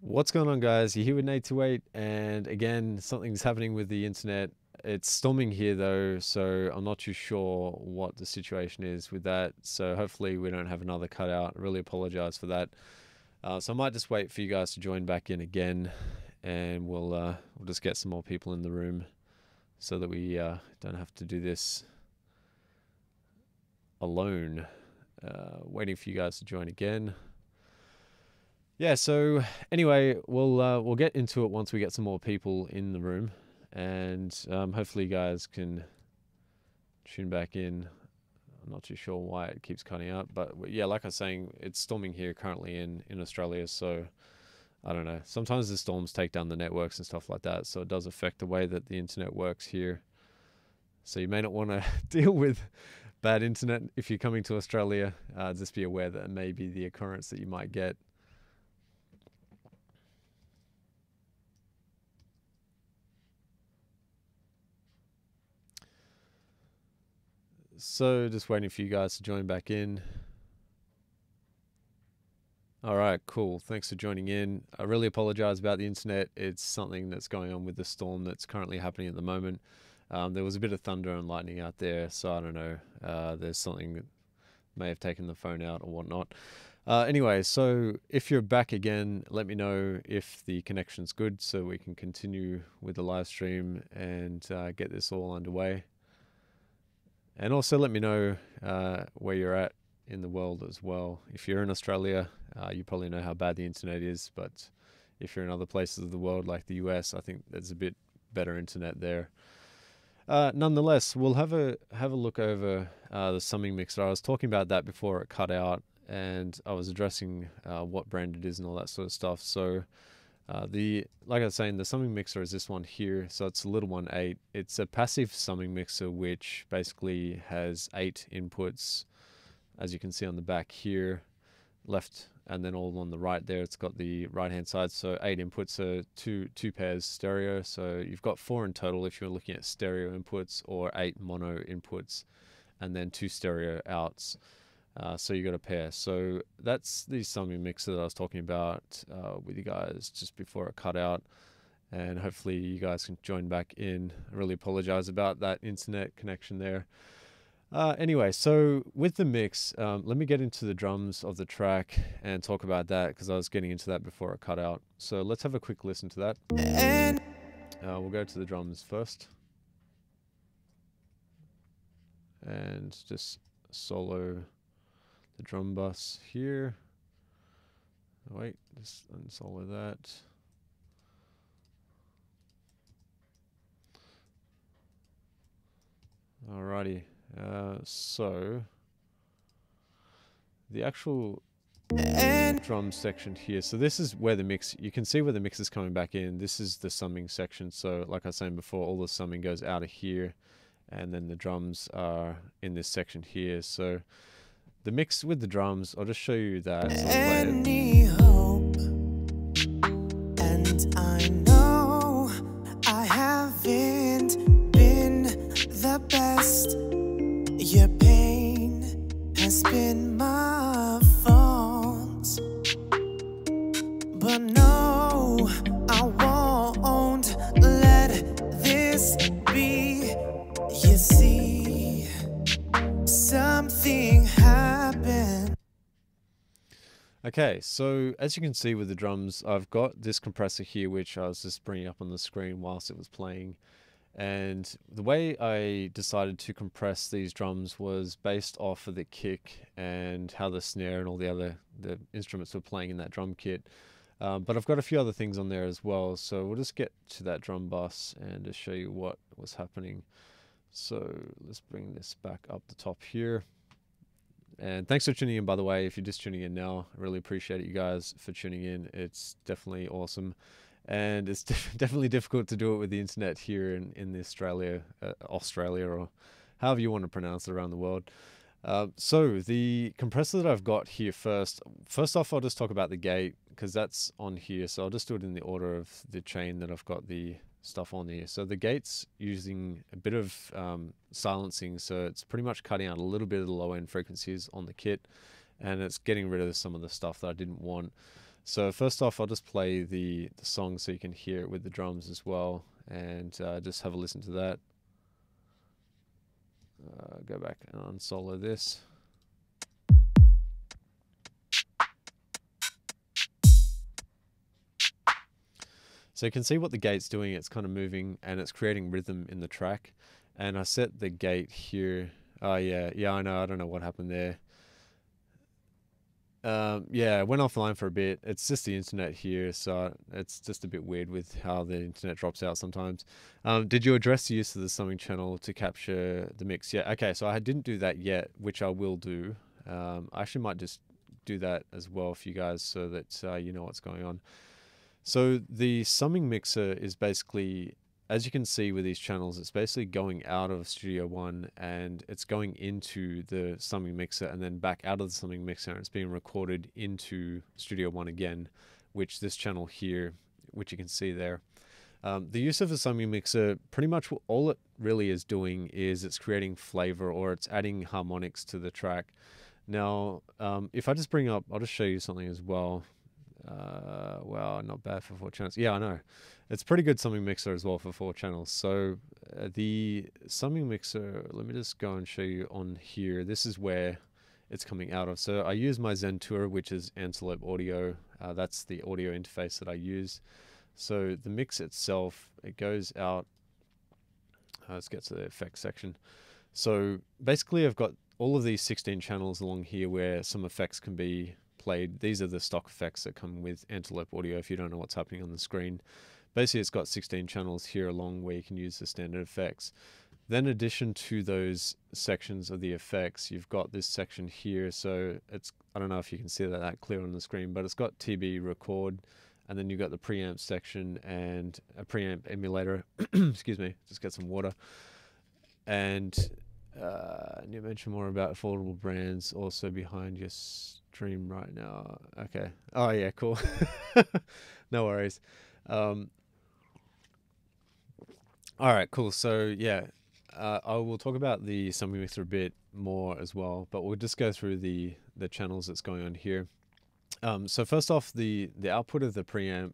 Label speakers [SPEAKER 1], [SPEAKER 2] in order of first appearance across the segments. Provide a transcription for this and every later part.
[SPEAKER 1] What's going on, guys? You're here with N828, and again, something's happening with the internet. It's storming here though, so I'm not too sure what the situation is with that. So hopefully we don't have another cutout. I really apologize for that. So I might just wait for you guys to join back in again, and we'll just get some more people in the room so that we don't have to do this alone. Waiting for you guys to join again. Yeah, so anyway, we'll get into it once we get some more people in the room, and hopefully you guys can tune back in. I'm not too sure why it keeps cutting out, but yeah, like I was saying, it's storming here currently in Australia, so I don't know. Sometimes the storms take down the networks and stuff like that, so it does affect the way that the internet works here. So you may not want to deal with bad internet if you're coming to Australia. Just be aware that it may be the occurrence that you might get. So just waiting for you guys to join back in. All right, cool. Thanks for joining in. I really apologize about the internet. It's something that's going on with the storm that's currently happening at the moment. There was a bit of thunder and lightning out there, so I don't know. There's something that may have taken the phone out or whatnot. Anyway, so if you're back again, let me know if the connection's good so we can continue with the live stream and get this all underway. And also let me know where you're at in the world as well. If you're in Australia, you probably know how bad the internet is, but if you're in other places of the world like the US, I think there's a bit better internet there. Nonetheless, we'll have a look over the summing mixer. I was talking about that before it cut out, and I was addressing what brand it is and all that sort of stuff. So like I was saying, the summing mixer is this one here. So it's a little 1.8. It's a passive summing mixer, which basically has 8 inputs, as you can see on the back here, left, and then all on the right there. It's got the right hand side. So 8 inputs, so two pairs stereo. So you've got 4 in total if you're looking at stereo inputs, or 8 mono inputs, and then 2 stereo outs. So you got a pair. So that's the summing mixer that I was talking about with you guys just before it cut out, and hopefully you guys can join back in. I really apologize about that internet connection there. Anyway, so with the mix, let me get into the drums of the track and talk about that, because I was getting into that before it cut out. So let's have a quick listen to that. We'll go to the drums first and just solo the drum bus here. Wait, just unsolo that. Alrighty, so the actual drum section here. So this is where the mix, you can see where the mix is coming back in. This is the summing section. So like I was saying before, all the summing goes out of here, and then the drums are in this section here. So the mix with the drums, I'll just show you that. So
[SPEAKER 2] Any hope, and I know I haven't been the best. Your pain has been my fault, but no, I won't let this be. You see, something happened.
[SPEAKER 1] Okay, so as you can see with the drums, I've got this compressor here, which I was just bringing up on the screen whilst it was playing. And the way I decided to compress these drums was based off of the kick and how the snare and all the instruments were playing in that drum kit. But I've got a few other things on there as well, so we'll just get to that drum bus and just show you what was happening. So let's bring this back up the top here. And thanks for tuning in, by the way. If you're just tuning in now, I really appreciate it, you guys, for tuning in. It's definitely awesome. And it's definitely difficult to do it with the internet here in the Australia, or however you want to pronounce it around the world. So the compressor that I've got here first off, I'll just talk about the gate, because that's on here. So I'll just do it in the order of the chain that I've got the stuff on here. So the gate's using a bit of silencing, so it's pretty much cutting out a little bit of the low end frequencies on the kit, and it's getting rid of some of the stuff that I didn't want. So first off, I'll just play the song so you can hear it with the drums as well, and just have a listen to that. Go back and unsolo this. So you can see what the gate's doing. It's kind of moving and it's creating rhythm in the track. And I set the gate here. Oh yeah, I know. I don't know what happened there. Yeah, it went offline for a bit. It's just the internet here, so it's just a bit weird with how the internet drops out sometimes. Did you address the use of the summing channel to capture the mix? Yeah, okay, so I didn't do that yet, which I will do. I actually might just do that as well for you guys so that you know what's going on. So the summing mixer is basically, as you can see with these channels, it's basically going out of Studio One and it's going into the summing mixer and then back out of the summing mixer, and it's being recorded into Studio One again, which this channel here, which you can see there. The use of a summing mixer, pretty much all it really is doing is it's creating flavor, or it's adding harmonics to the track. Now, if I just bring up, I'll just show you something as well. Well, not bad for 4 channels. Yeah, I know. It's pretty good summing mixer as well for 4 channels. So the summing mixer, let me just go and show you on here. This is where it's coming out of. So I use my Zentour, which is Antelope audio. That's the audio interface that I use. So the mix itself, it goes out. Let's get to the effects section. So basically I've got all of these 16 channels along here where some effects can be played. These are the stock effects that come with Antelope audio if you don't know what's happening on the screen. Basically it's got 16 channels here along where you can use the standard effects. Then in addition to those sections of the effects, you've got this section here. So it's, I don't know if you can see that clear on the screen, but it's got TB record, and then you've got the preamp section and a preamp emulator. Excuse me, just get some water. And you mentioned more about affordable brands also behind your stream right now. Okay. Oh yeah, cool. No worries. All right, cool. So yeah, I will talk about the summing mixer a bit more as well, but we'll just go through the channels that's going on here. So first off, the output of the preamp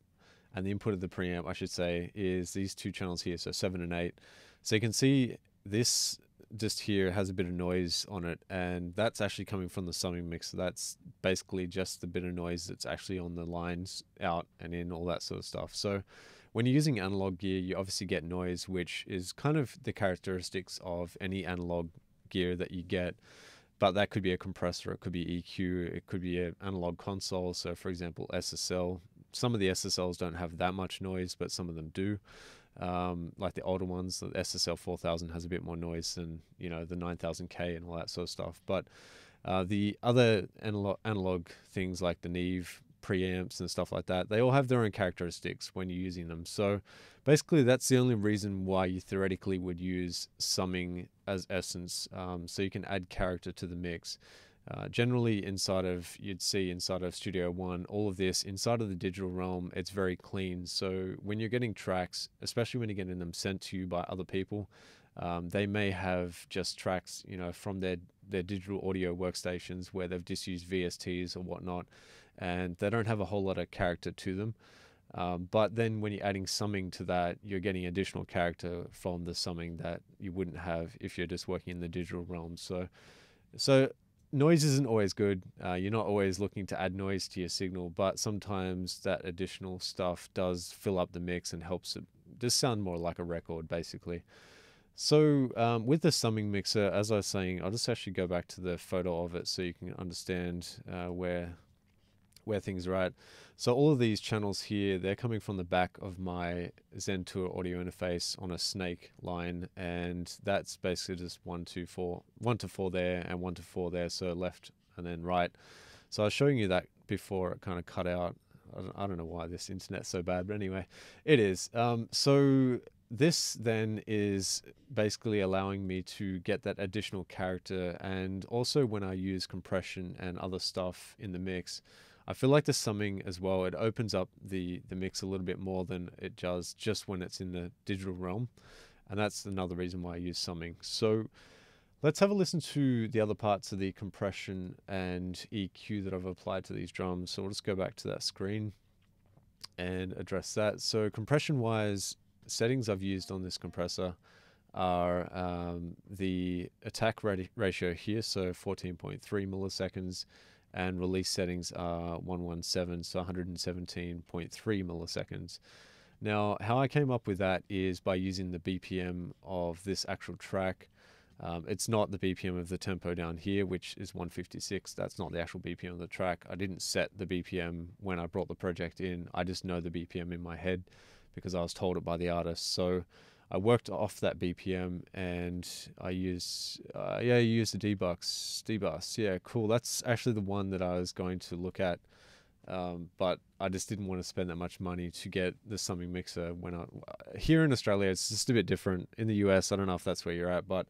[SPEAKER 1] and the input of the preamp, I should say, is these 2 channels here, so 7 and 8. So you can see this just here has a bit of noise on it, and that's actually coming from the summing mixer. That's basically just the bit of noise that's actually on the lines out and in, all that sort of stuff. So when you're using analog gear, you obviously get noise, which is kind of the characteristics of any analog gear that you get. But that could be a compressor, it could be EQ, it could be an analog console. So for example, SSL. Some of the SSLs don't have that much noise, but some of them do. Like the older ones, the SSL 4000 has a bit more noise than, you know, the 9000K and all that sort of stuff. But the other analog things like the Neve preamps and stuff like that, they all have their own characteristics when you're using them. So basically that's the only reason why you theoretically would use summing as essence, so you can add character to the mix. Generally you'd see inside of Studio One, all of this inside of the digital realm, it's very clean. So when you're getting tracks, especially when you're getting them sent to you by other people, they may have just tracks, you know, from their digital audio workstations where they've just used VSTs or whatnot, and they don't have a whole lot of character to them. But then when you're adding summing to that, you're getting additional character from the summing that you wouldn't have if you're just working in the digital realm. So noise isn't always good. You're not always looking to add noise to your signal, but sometimes that additional stuff does fill up the mix and helps it just sound more like a record, basically. So with the summing mixer, as I was saying, I'll just actually go back to the photo of it so you can understand where things are at. So all of these channels here, they're coming from the back of my Zentour audio interface on a snake line, and that's basically just 1 to 4 there and 1 to 4 there, so left and then right. So I was showing you that before it kind of cut out. I don't know why this internet's so bad, but anyway, it is. So this then is basically allowing me to get that additional character, and also when I use compression and other stuff in the mix, I feel like the summing as well, it opens up the mix a little bit more than it does just when it's in the digital realm. And that's another reason why I use summing. So let's have a listen to the other parts of the compression and EQ that I've applied to these drums. So we'll just go back to that screen and address that. So compression wise, settings I've used on this compressor are the attack ratio here, so 14.3 milliseconds, and release settings are 117, so 117.3 milliseconds. Now, how I came up with that is by using the BPM of this actual track. It's not the BPM of the tempo down here, which is 156. That's not the actual BPM of the track. I didn't set the BPM when I brought the project in. I just know the BPM in my head because I was told it by the artist. So I worked off that BPM, and I use the D-Bus. Yeah, cool. That's actually the one that I was going to look at, but I just didn't want to spend that much money to get the summing mixer. Here in Australia, it's just a bit different. In the US, I don't know if that's where you're at, but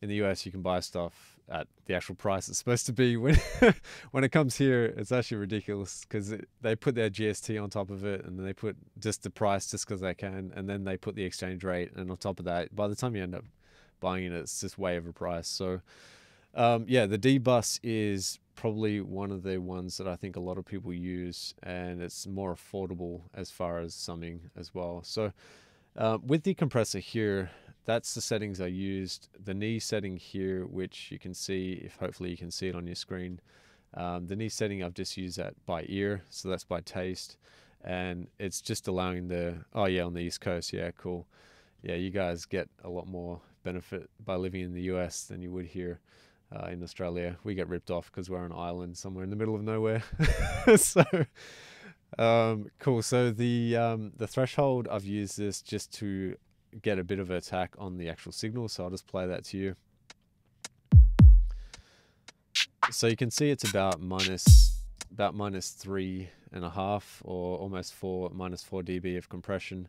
[SPEAKER 1] in the US, you can buy stuff at the actual price it's supposed to be. When when it comes here, it's actually ridiculous because they put their GST on top of it, and then they put just the price just because they can, and then they put the exchange rate, and on top of that, by the time you end up buying it, it's just way overpriced. So yeah, the D-Bus is probably one of the ones that I think a lot of people use, and it's more affordable as far as summing as well. So with the compressor here, that's the settings I used. The knee setting here, which you can see, if hopefully you can see it on your screen. The knee setting, I've just used that by ear, so that's by taste. And it's just allowing oh yeah, on the East Coast, yeah, cool. Yeah, you guys get a lot more benefit by living in the US than you would here in Australia. We get ripped off because we're on an island somewhere in the middle of nowhere. So cool. So the threshold, I've used this just to get a bit of an attack on the actual signal, so I'll just play that to you. So you can see it's about minus 3.5 or almost 4 dB of compression,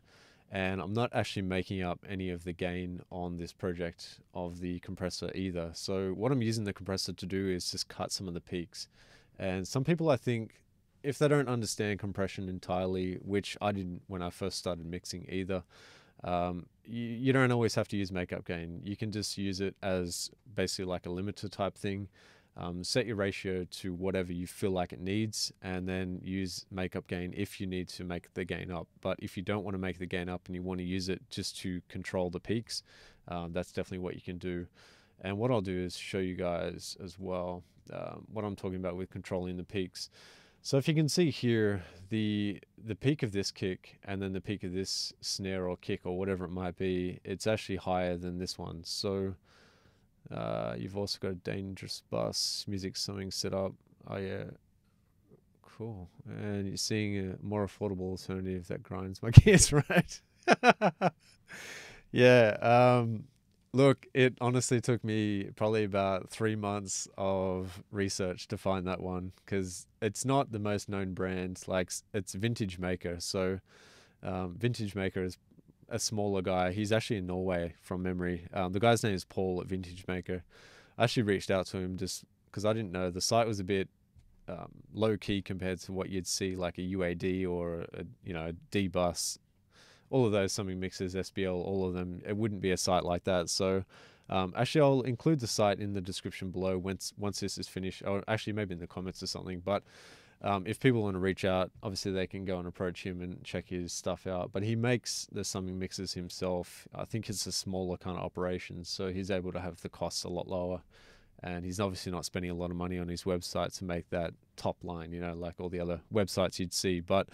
[SPEAKER 1] and I'm not actually making up any of the gain on this project of the compressor either. So what I'm using the compressor to do is just cut some of the peaks. And some people, I think, if they don't understand compression entirely, which I didn't when I first started mixing either, you don't always have to use makeup gain. You can just use it as basically like a limiter type thing. Set your ratio to whatever you feel like it needs, and then use makeup gain if you need to make the gain up. But if you don't want to make the gain up and you want to use it just to control the peaks, that's definitely what you can do. And what I'll do is show you guys as well what I'm talking about with controlling the peaks. So if you can see here, the peak of this kick and then the peak of this snare or kick or whatever it might be, it's actually higher than this one. So you've also got a dangerous bus, music summing set up. Oh yeah, cool. And you're seeing a more affordable alternative that grinds my gears, right? Yeah. Look, it honestly took me probably about 3 months of research to find that one, because it's not the most known brand. Like, it's Vintage Maker. So Vintage Maker is a smaller guy. He's actually in Norway from memory. The guy's name is Paul at Vintage Maker. I actually reached out to him just because I didn't know. The site was a bit low key compared to what you'd see like a UAD or a D-Bus. All of those summing mixers, SBL, all of them, it wouldn't be a site like that. So actually I'll include the site in the description below once this is finished, or actually maybe in the comments or something. But if people want to reach out, obviously they can go and approach him and check his stuff out. But he makes the summing mixers himself. I think it's a smaller kind of operation, so he's able to have the costs a lot lower. And he's obviously not spending a lot of money on his website to make that top line, like all the other websites you'd see. But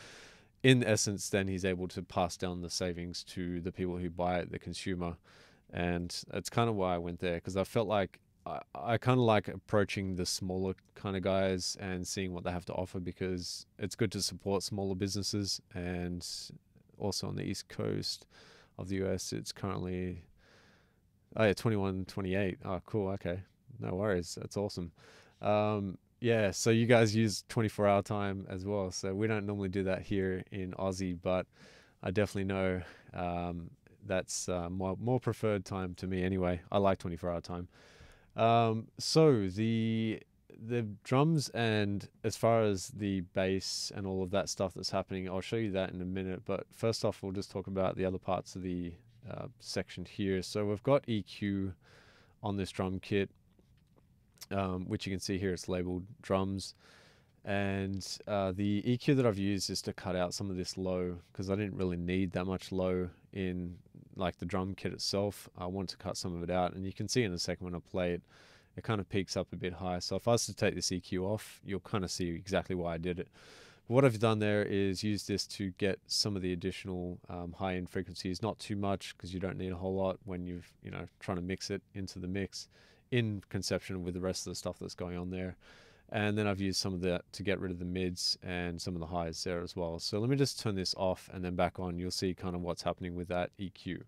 [SPEAKER 1] in essence, then he's able to pass down the savings to the people who buy it, the consumer. And it's kind of why I went there, because I felt like I kind of like approaching the smaller kind of guys and seeing what they have to offer, because it's good to support smaller businesses. And also on the East Coast of the US, it's currently 2128. Oh, cool. Okay, no worries. That's awesome. Yeah, so you guys use 24-hour time as well. So we don't normally do that here in Aussie, but I definitely know that's more preferred time to me anyway. I like 24-hour time. So the drums, and as far as the bass and all of that stuff that's happening, I'll show you that in a minute. But first off, we'll just talk about the other parts of the section here. So we've got EQ on this drum kit, which you can see here, it's labeled drums. And the EQ that I've used is to cut out some of this low, because I didn't really need that much low in like the drum kit itself. I want to cut some of it out, and you can see in a second when I play it, it kind of peaks up a bit high. So if I was to take this EQ off, you'll kind of see exactly why I did it. But what I've done there is use this to get some of the additional high-end frequencies, not too much, because you don't need a whole lot when you've, trying to mix it into the mix in conception with the rest of the stuff that's going on there. And then I've used some of that to get rid of the mids and some of the highs there as well. So let me just turn this off and then back on. You'll see kind of what's happening with that EQ.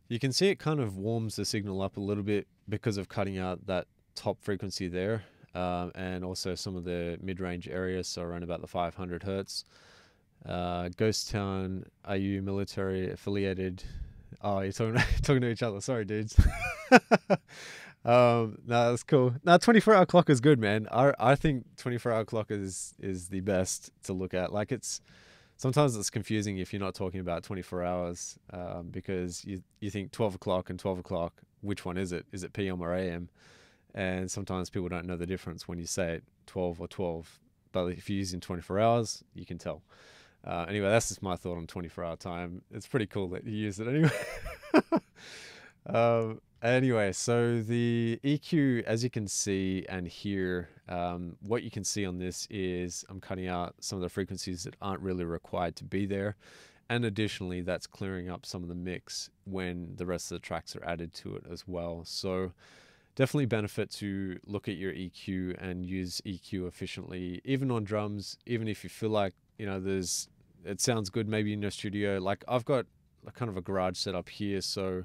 [SPEAKER 1] You can see it kind of warms the signal up a little bit because of cutting out that top frequency there, and also some of the mid-range areas, so around about the 500 hertz. Ghost Town, are you military affiliated? Oh, you're talking to each other. Sorry, dudes. No, that's cool. No, 24-hour clock is good, man. I think 24-hour clock is the best to look at. Like, sometimes it's confusing if you're not talking about 24 hours, because you think 12 o'clock and 12 o'clock, which one is it? Is it PM or AM? And sometimes people don't know the difference when you say it, 12 or 12. But if you're using 24 hours, you can tell. Anyway, that's just my thought on 24-hour time. It's pretty cool that you use it anyway. Anyway, so the EQ, as you can see and hear, what you can see on this is I'm cutting out some of the frequencies that aren't really required to be there. And additionally, that's clearing up some of the mix when the rest of the tracks are added to it as well. So definitely benefit to look at your EQ and use EQ efficiently, even on drums, even if you feel like, it sounds good maybe in your studio. Like, I've got kind of a garage set up here, so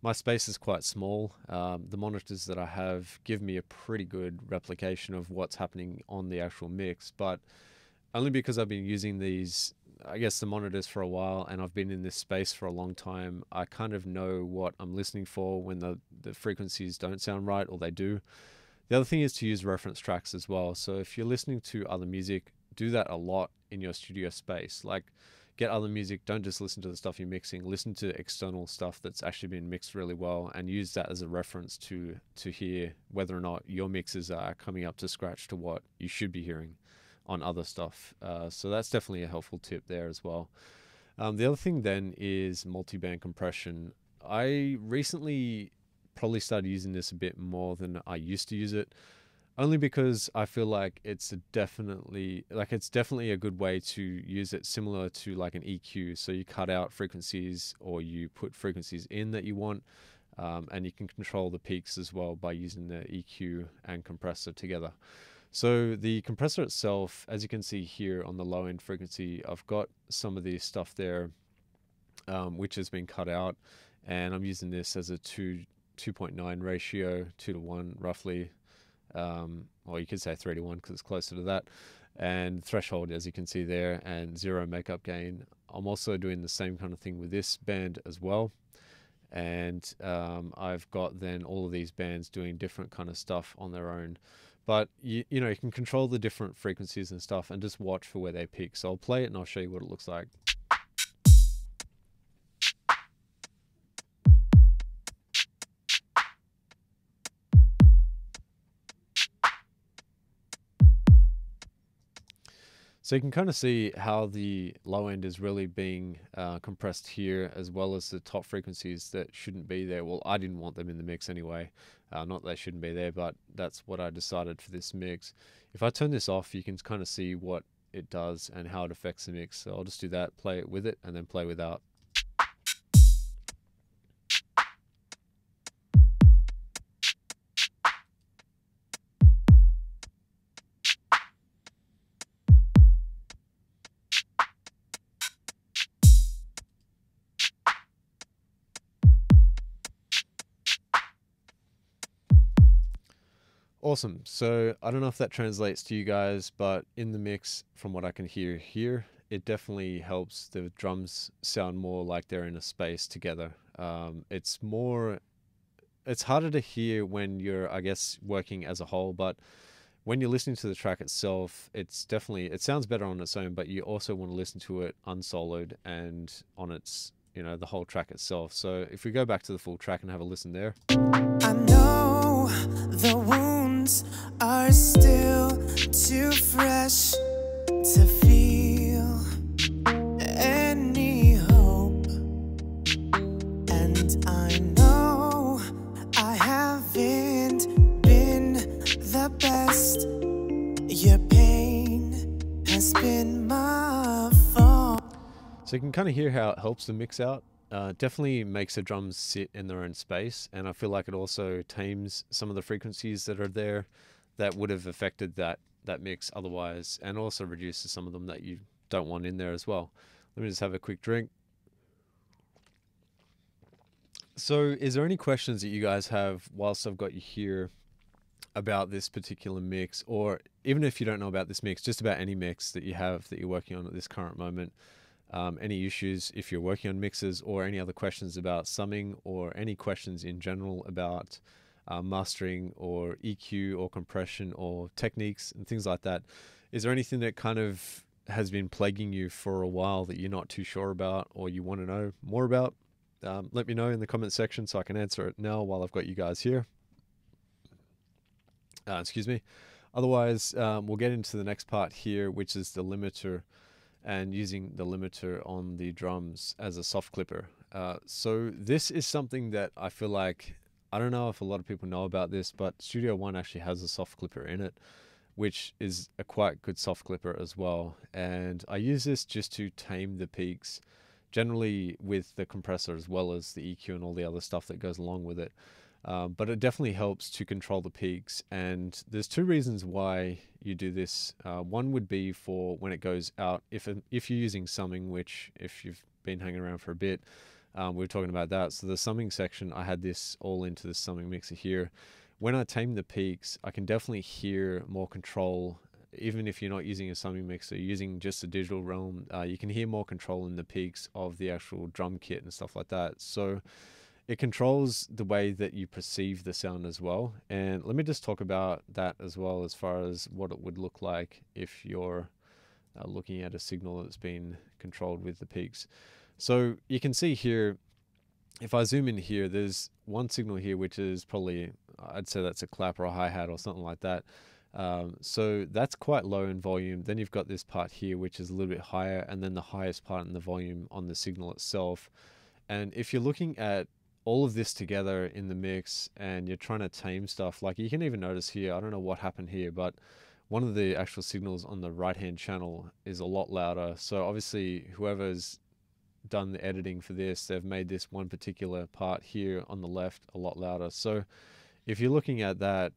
[SPEAKER 1] my space is quite small. The monitors that I have give me a pretty good replication of what's happening on the actual mix, but only because I've been using these, I guess, the monitors for a while, and I've been in this space for a long time, I kind of know what I'm listening for when the frequencies don't sound right, or they do. The other thing is to use reference tracks as well. So if you're listening to other music, do that a lot in your studio space. Like, get other music, don't just listen to the stuff you're mixing, listen to external stuff that's actually been mixed really well, and use that as a reference to hear whether or not your mixes are coming up to scratch to what you should be hearing on other stuff. So that's definitely a helpful tip there as well. The other thing then is multiband compression. I recently probably started using this a bit more than I used to use it, only because I feel like it's definitely a good way to use it, similar to like an EQ. So you cut out frequencies or you put frequencies in that you want, and you can control the peaks as well by using the EQ and compressor together. So the compressor itself, as you can see here on the low end frequency, I've got some of the stuff there, which has been cut out, and I'm using this as a 2.9 ratio, 2:1 roughly. Or you could say 3:1 because it's closer to that, and threshold, as you can see there, and 0 makeup gain. I'm also doing the same kind of thing with this band as well, and I've got then all of these bands doing different kind of stuff on their own, but you can control the different frequencies and stuff and just watch for where they peak. So I'll play it and I'll show you what it looks like. So you can kind of see how the low end is really being compressed here, as well as the top frequencies that shouldn't be there. Well, I didn't want them in the mix anyway. Not that they shouldn't be there, but that's what I decided for this mix. If I turn this off, you can kind of see what it does and how it affects the mix. So I'll just do that, play it with it, and then play without. Awesome. So I don't know if that translates to you guys, but in the mix, from what I can hear here, it definitely helps the drums sound more like they're in a space together. It's more, it's harder to hear when you're, I guess, working as a whole, but when you're listening to the track itself, it's definitely, it sounds better on its own, but you also want to listen to it unsoloed and on its, you know, the whole track itself. So if we go back to the full track and have a listen there.
[SPEAKER 2] I know the wounds are still too fresh to feel any hope, and I know I haven't been the best. Your pain has been my fault.
[SPEAKER 1] So you can kind of hear how it helps the mix out. Definitely makes the drums sit in their own space, and I feel like it also tames some of the frequencies that are there that would have affected that mix otherwise, and also reduces some of them that you don't want in there as well. Let me just have a quick drink. So is there any questions that you guys have whilst I've got you here about this particular mix, or even if you don't know about this mix, just about any mix that you have that you're working on at this current moment? Any issues if you're working on mixes, or any other questions about summing, or any questions in general about mastering or EQ or compression or techniques and things like that. Is there anything that kind of has been plaguing you for a while that you're not too sure about, or you want to know more about? Let me know in the comment section so I can answer it now while I've got you guys here. Excuse me. Otherwise, we'll get into the next part here, which is the limiter, and using the limiter on the drums as a soft clipper. So this is something that I feel like, I don't know if a lot of people know about this, but Studio One actually has a soft clipper in it, which is a quite good soft clipper as well. And I use this just to tame the peaks, generally with the compressor as well as the EQ and all the other stuff that goes along with it. But it definitely helps to control the peaks, and there's two reasons why you do this. One would be for when it goes out, if you're using summing, which if you've been hanging around for a bit, we were talking about that. So the summing section, I had this all into the summing mixer here. When I tame the peaks, I can definitely hear more control. Even if you're not using a summing mixer, you're using just a digital realm, you can hear more control in the peaks of the actual drum kit and stuff like that. So it controls the way that you perceive the sound as well. And let me just talk about that as well, as far as what it would look like if you're looking at a signal that's been controlled with the peaks. So you can see here, if I zoom in here, there's one signal here, which is probably, I'd say that's a clap or a hi-hat or something like that. So that's quite low in volume. Then you've got this part here, which is a little bit higher, and then the highest part in the volume on the signal itself. And if you're looking at all of this together in the mix and you're trying to tame stuff, like you can even notice here, I don't know what happened here, but one of the actual signals on the right hand channel is a lot louder. So obviously whoever's done the editing for this, they've made this one particular part here on the left a lot louder. So if you're looking at that,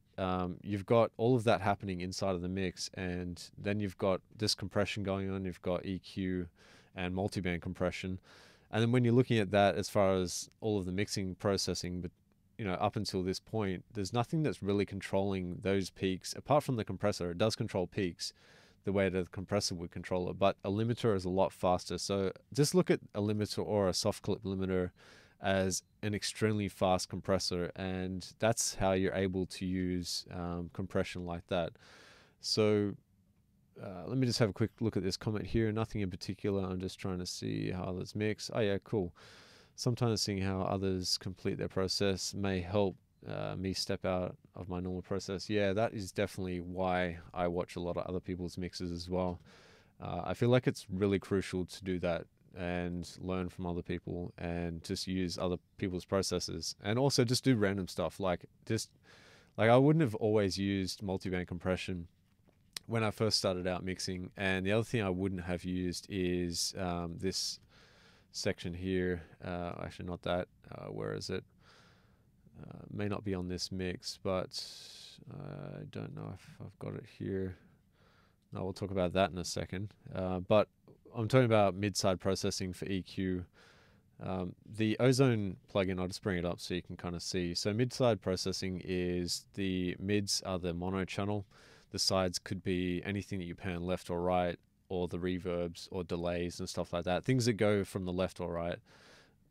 [SPEAKER 1] you've got all of that happening inside of the mix, and then you've got this compression going on, you've got EQ and multiband compression. And then when you're looking at that as far as all of the mixing processing, but you know, up until this point, there's nothing that's really controlling those peaks apart from the compressor. It does control peaks the way that the compressor would control it, but a limiter is a lot faster. So just look at a limiter or a soft clip limiter as an extremely fast compressor, and that's how you're able to use compression like that. So let me just have a quick look at this comment here. Nothing in particular. I'm just trying to see how others mix. Oh yeah, cool. Sometimes seeing how others complete their process may help me step out of my normal process. Yeah, that is definitely why I watch a lot of other people's mixes as well. I feel like it's really crucial to do that and learn from other people and just use other people's processes, and also just do random stuff. Like I wouldn't have always used multiband compression when I first started out mixing. And the other thing I wouldn't have used is this section here. Actually not that, where is it? May not be on this mix, but I don't know if I've got it here. No, we'll talk about that in a second. But I'm talking about mid-side processing for EQ. The Ozone plugin, I'll just bring it up so you can kind of see. So mid-side processing is the mids are the mono channel. The sides could be anything that you pan left or right, or the reverbs or delays and stuff like that. Things that go from the left or right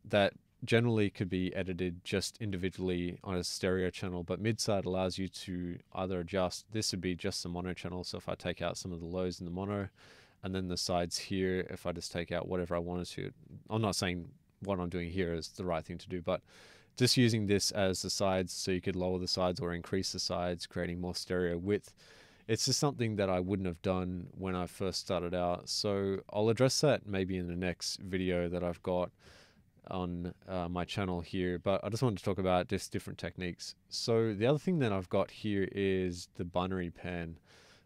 [SPEAKER 1] that generally could be edited just individually on a stereo channel, but mid-side allows you to either adjust. This would be just the mono channel, so if I take out some of the lows in the mono, and then the sides here, if I just take out whatever I wanted to. I'm not saying what I'm doing here is the right thing to do, but just using this as the sides, so you could lower the sides or increase the sides, creating more stereo width. It's just something that I wouldn't have done when I first started out, so I'll address that maybe in the next video that I've got on my channel here, but I just wanted to talk about just different techniques. So the other thing that I've got here is the binary pan.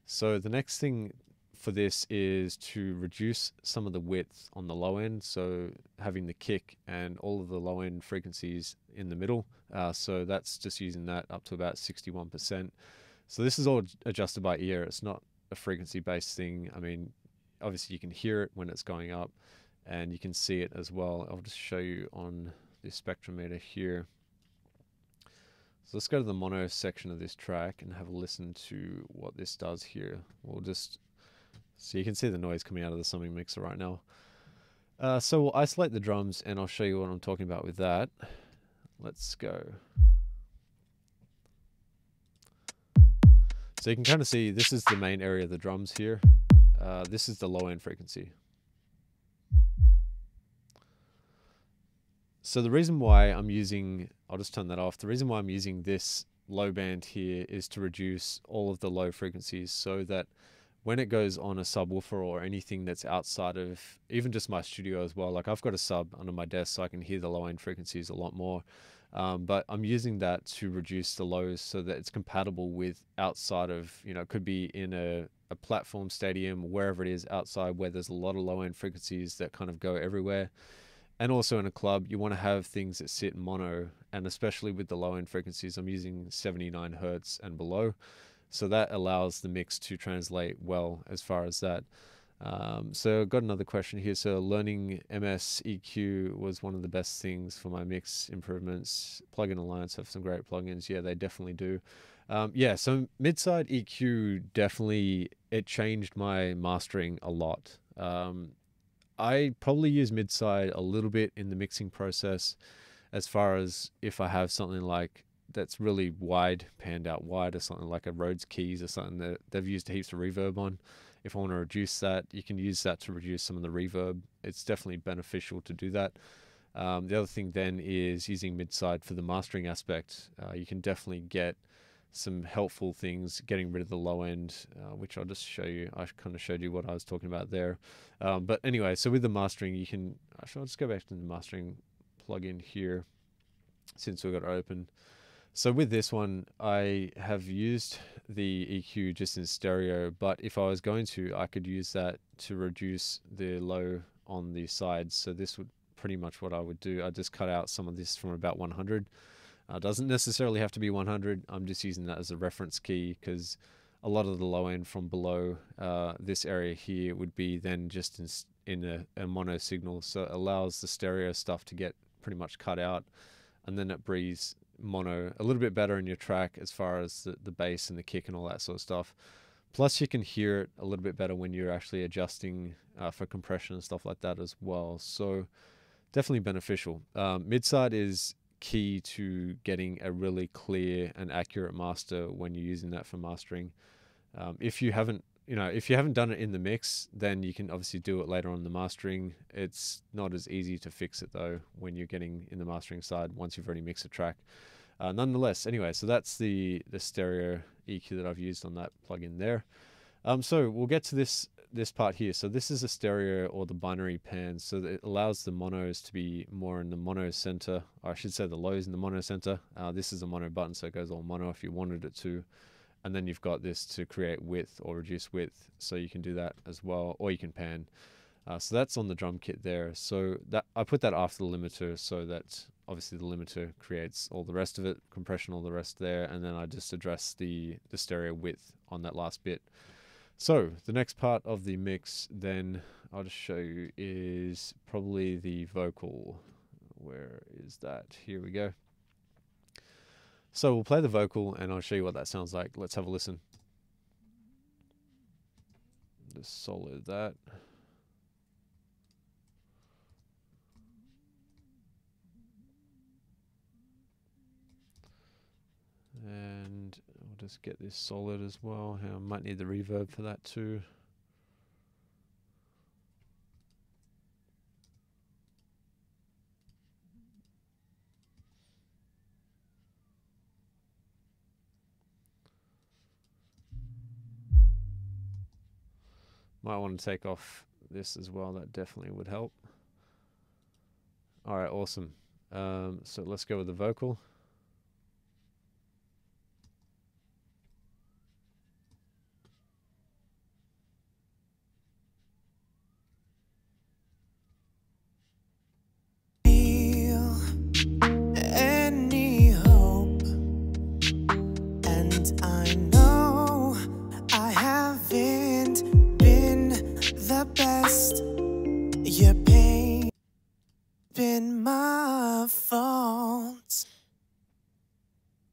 [SPEAKER 1] So the next thing for this is to reduce some of the width on the low end, so having the kick and all of the low end frequencies in the middle. So that's just using that up to about 61%. So this is all adjusted by ear. It's not a frequency based thing. I mean, obviously you can hear it when it's going up, and you can see it as well. I'll just show you on the Spectra Meter here. So let's go to the mono section of this track and have a listen to what this does here. We'll just, so you can see the noise coming out of the summing mixer right now. So we'll isolate the drums and I'll show you what I'm talking about with that. Let's go. So you can kind of see this is the main area of the drums here. This is the low end frequency. So the reason why I'm using, I'll just turn that off. The reason why I'm using this low band here is to reduce all of the low frequencies, so that when it goes on a subwoofer or anything that's outside of even just my studio as well, like I've got a sub under my desk so I can hear the low end frequencies a lot more. But I'm using that to reduce the lows so that it's compatible with outside of, you know, it could be in a platform stadium, wherever it is outside where there's a lot of low end frequencies that kind of go everywhere. And also in a club, you want to have things that sit mono, and especially with the low end frequencies, I'm using 79 Hertz and below. So that allows the mix to translate well as far as that. So I've got another question here. So learning MS EQ was one of the best things for my mix improvements. Plugin Alliance have some great plugins. Yeah, they definitely do. Yeah, so mid-side EQ definitely, it changed my mastering a lot. I probably use mid-side a little bit in the mixing process, as far as if I have something like that's really wide, panned out wide, or something like a Rhodes Keys or something that they've used heaps of reverb on. If I want to reduce that, you can use that to reduce some of the reverb. It's definitely beneficial to do that. The other thing then is using mid-side for the mastering aspect. You can definitely get some helpful things, getting rid of the low end, which I'll just show you. I kind of showed you what I was talking about there. But anyway, so with the mastering, you can, actually I'll just go back to the mastering plugin here, since we've got it open. So with this one, I have used the EQ just in stereo, but if I was going to, I could use that to reduce the low on the sides. So this would pretty much what I would do. I just cut out some of this from about 100. Doesn't necessarily have to be 100. I'm just using that as a reference key, because a lot of the low end from below this area here would be then just in a mono signal. So it allows the stereo stuff to get pretty much cut out, and then it breathes mono a little bit better in your track as far as the bass and the kick and all that sort of stuff. Plus you can hear it a little bit better when you're actually adjusting for compression and stuff like that as well. So definitely beneficial. Mid-side is key to getting a really clear and accurate master when you're using that for mastering. If you haven't done it in the mix, then you can obviously do it later on in the mastering. It's not as easy to fix it though when you're getting in the mastering side once you've already mixed a track. Nonetheless, anyway, so that's the stereo EQ that I've used on that plugin there. So we'll get to this part here. So this is a stereo, or the binary pan, so that it allows the monos to be more in the mono center, or I should say the lows in the mono center. This is a mono button, so it goes all mono if you wanted it to. And then you've got this to create width or reduce width, so you can do that as well, or you can pan. So that's on the drum kit there. So that I put that after the limiter, so that obviously the limiter creates all the rest of it, compression, all the rest there, and then I just address the stereo width on that last bit. So the next part of the mix then I'll just show you is probably the vocal. Where is that? Here we go. So we'll play the vocal and I'll show you what that sounds like. Let's have a listen. Just solo that. And I'll just get this solid as well. I might need the reverb for that too. Might want to take off this as well. That definitely would help. All right, awesome. So let's go with the vocal.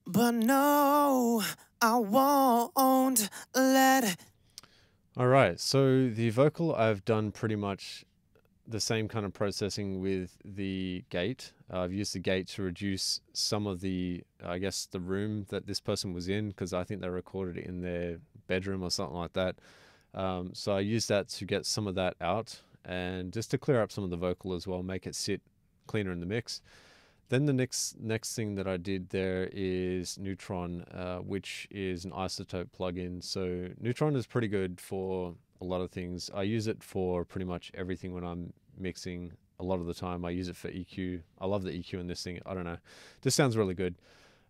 [SPEAKER 2] But no, I won't let it.
[SPEAKER 1] All right, so the vocal, I've done pretty much the same kind of processing with the gate. I've used the gate to reduce some of the, I guess, the room that this person was in, because I think they recorded it in their bedroom or something like that. So I used that to get some of that out and just to clear up some of the vocal as well, make it sit cleaner in the mix. Then the next thing that I did there is Neutron, which is an isotope plugin. So Neutron is pretty good for a lot of things. I use it for pretty much everything when I'm mixing. A lot of the time I use it for EQ. I love the EQ in this thing. I don't know. This sounds really good.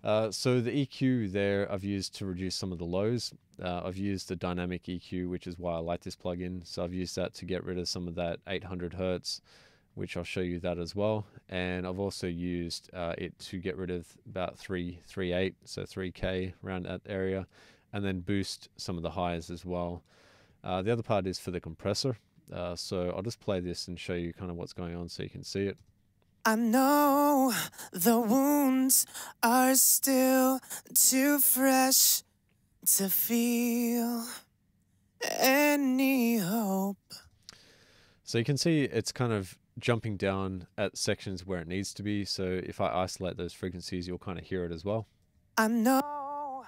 [SPEAKER 1] So the EQ there I've used to reduce some of the lows. I've used the dynamic EQ, which is why I like this plugin. So I've used that to get rid of some of that 800 Hertz, which I'll show you that as well. And I've also used it to get rid of about 3.8, so 3K around that area, and then boost some of the highs as well. The other part is for the compressor. So I'll just play this and show you kind of what's going on so you can see it.
[SPEAKER 2] I know the wounds are still too fresh to feel any hope.
[SPEAKER 1] So you can see it's kind of jumping down at sections where it needs to be. So if I isolate those frequencies, you'll kind of hear it as well.
[SPEAKER 2] I know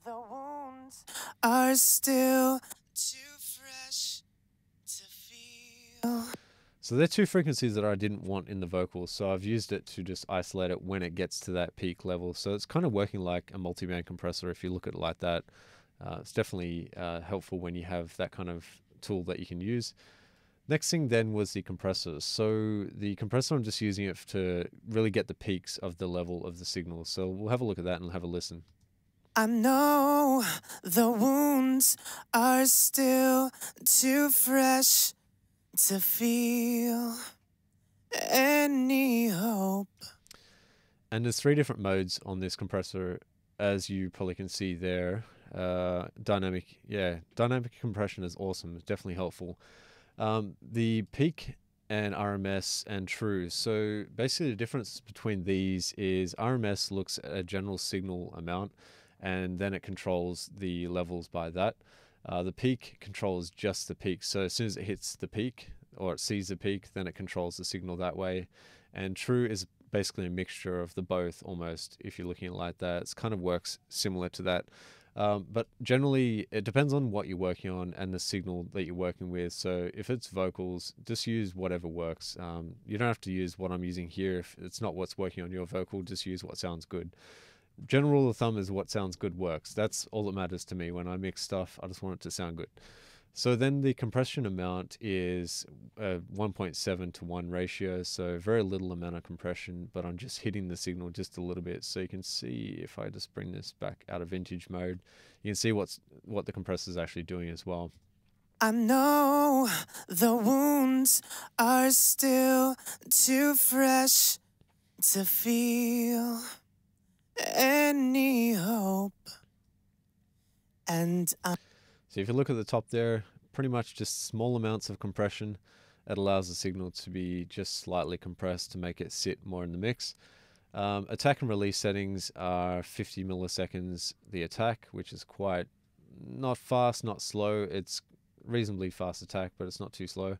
[SPEAKER 2] the wounds are still too fresh to feel.
[SPEAKER 1] So they're two frequencies that I didn't want in the vocals. So I've used it to just isolate it when it gets to that peak level. So it's kind of working like a multiband compressor if you look at it like that. It's definitely helpful when you have that kind of tool that you can use. Next thing then was the compressor. So the compressor, I'm just using it to really get the peaks of the level of the signal. So we'll have a look at that and have a listen.
[SPEAKER 2] I know the wounds are still too fresh to feel any hope.
[SPEAKER 1] And there's three different modes on this compressor, as you probably can see there. Dynamic compression is awesome. It's definitely helpful. The peak and RMS and true. So basically the difference between these is RMS looks at a general signal amount and then it controls the levels by that. The peak controls just the peak. So as soon as it hits the peak or it sees the peak, then it controls the signal that way. And true is basically a mixture of the both almost, if you're looking at it like that. It kind of works similar to that. But generally, it depends on what you're working on and the signal that you're working with. So if it's vocals, just use whatever works. You don't have to use what I'm using here. If it's not what's working on your vocal, just use what sounds good. General rule of thumb is what sounds good works. That's all that matters to me. When I mix stuff, I just want it to sound good. So then the compression amount is a 1.7 to 1 ratio, so very little amount of compression, but I'm just hitting the signal just a little bit. So you can see, if I just bring this back out of vintage mode, you can see what the compressor is actually doing as well.
[SPEAKER 2] I know the wounds are still too fresh to feel any hope. And
[SPEAKER 1] so if you look at the top there, pretty much just small amounts of compression. It allows the signal to be just slightly compressed to make it sit more in the mix. Attack and release settings are 50 milliseconds the attack, which is quite not fast, not slow. It's reasonably fast attack, but it's not too slow.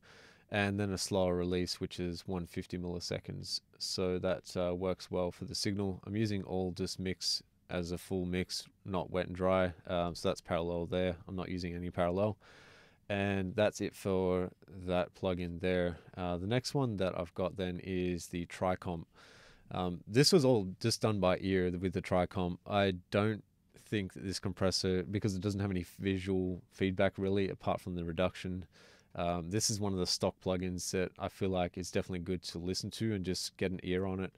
[SPEAKER 1] And then a slower release, which is 150 milliseconds. So that works well for the signal. I'm using all just mix as a full mix, not wet and dry. So that's parallel there. I'm not using any parallel. And that's it for that plugin there. The next one that I've got then is the Tricomp. This was all just done by ear with the Tricomp. I don't think that this compressor, because it doesn't have any visual feedback really apart from the reduction, this is one of the stock plugins that I feel like is definitely good to listen to and just get an ear on it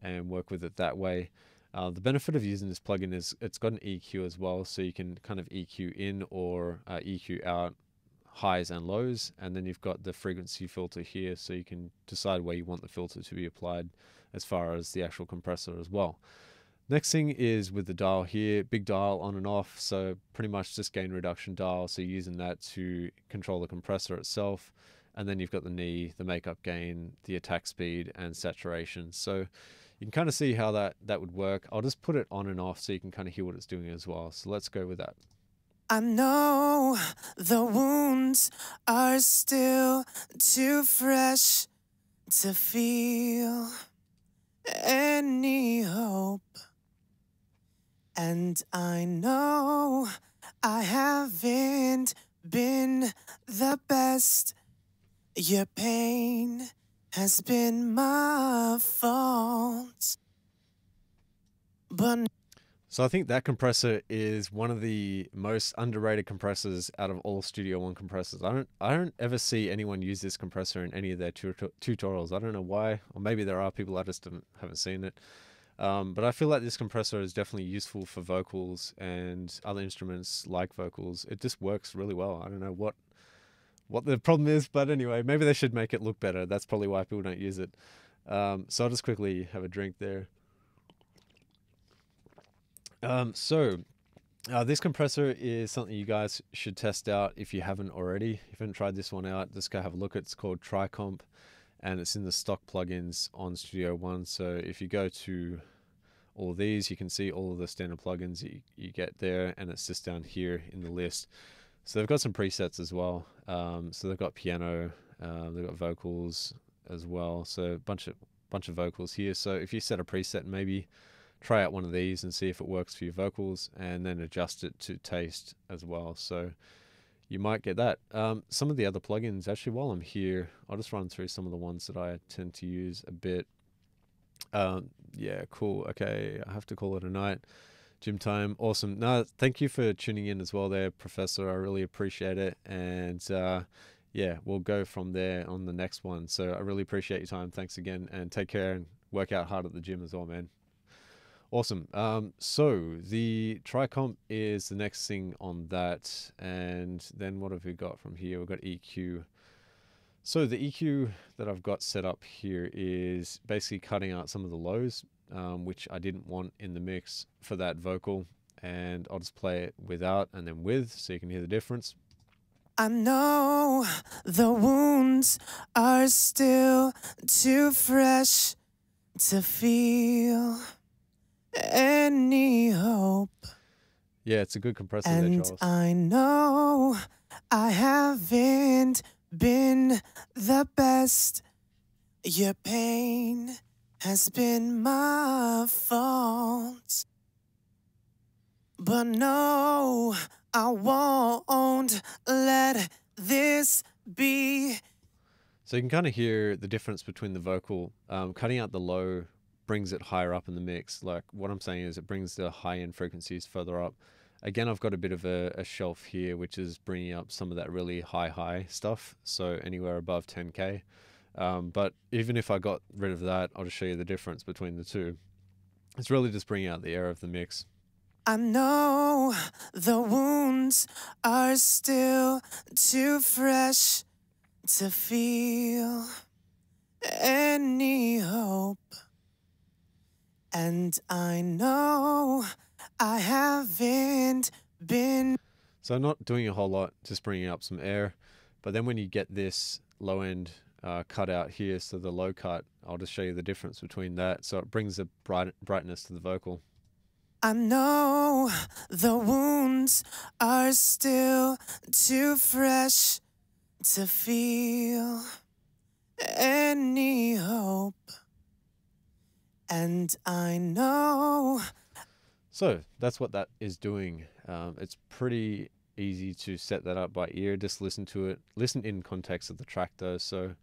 [SPEAKER 1] and work with it that way. The benefit of using this plugin is it's got an EQ as well, so you can kind of EQ in or EQ out highs and lows, and then you've got the frequency filter here, so you can decide where you want the filter to be applied as far as the actual compressor as well. Next thing is with the dial here, big dial on and off, so pretty much just gain reduction dial, so you're using that to control the compressor itself. And then you've got the knee, the makeup gain, the attack speed, and saturation. So you can kind of see how that would work. I'll just put it on and off so you can kind of hear what it's doing as well. So let's go with that.
[SPEAKER 2] I know the wounds are still too fresh to feel any hope. And I know I haven't been the best. Your pain has been my fault. But
[SPEAKER 1] so I think that compressor is one of the most underrated compressors out of all Studio One compressors. I don't ever see anyone use this compressor in any of their tutorials. I don't know why, or maybe there are people, I just haven't seen it. But I feel like this compressor is definitely useful for vocals and other instruments like vocals. It just works really well. I don't know what the problem is, but anyway, maybe they should make it look better. That's probably why people don't use it. So I'll just quickly have a drink there. This compressor is something you guys should test out if you haven't already. If you haven't tried this one out, just go have a look. It's called Tricomp, and it's in the stock plugins on Studio One. So if you go to all of these, you can see all of the standard plugins you get there, and it's just down here in the list. So they've got some presets as well. So they've got piano, they've got vocals as well. So a bunch of vocals here. So if you set a preset, maybe try out one of these and see if it works for your vocals, and then adjust it to taste as well. So you might get that. Some of the other plugins, actually, while I'm here, I'll just run through some of the ones that I tend to use a bit. Yeah, cool. Okay, I have to call it a night. Gym time, awesome. No, thank you for tuning in as well there, Professor. I really appreciate it. And yeah, we'll go from there on the next one. So I really appreciate your time. Thanks again, and take care and work out hard at the gym as well, man. Awesome. So the Tricomp is the next thing on that. And then what have we got from here? We've got EQ. So the EQ that I've got set up here is basically cutting out some of the lows, which I didn't want in the mix for that vocal. And I'll just play it without and then with, so you can hear the difference.
[SPEAKER 2] I know the wounds are still too fresh to feel any hope.
[SPEAKER 1] Yeah, it's a good compressor there,
[SPEAKER 2] And
[SPEAKER 1] Charles.
[SPEAKER 2] I know I haven't been the best. Your pain has been my fault. But no, I won't let this be.
[SPEAKER 1] So you can kind of hear the difference between the vocal. Cutting out the low brings it higher up in the mix. Like what I'm saying is it brings the high-end frequencies further up. Again, I've got a bit of a shelf here, which is bringing up some of that really high stuff. So anywhere above 10K. But even if I got rid of that, I'll just show you the difference between the two. It's really just bringing out the air of the mix.
[SPEAKER 2] I know the wounds are still too fresh to feel any hope. And I know I haven't been.
[SPEAKER 1] So I'm not doing a whole lot, just bringing up some air. But then when you get this low end cut out here, so the low cut, I'll just show you the difference between that. So it brings the brightness to the vocal.
[SPEAKER 2] I know the wounds are still too fresh to feel any hope. And I know.
[SPEAKER 1] So that's what that is doing. It's pretty easy to set that up by ear. Just listen to it. Listen in context of the track though. So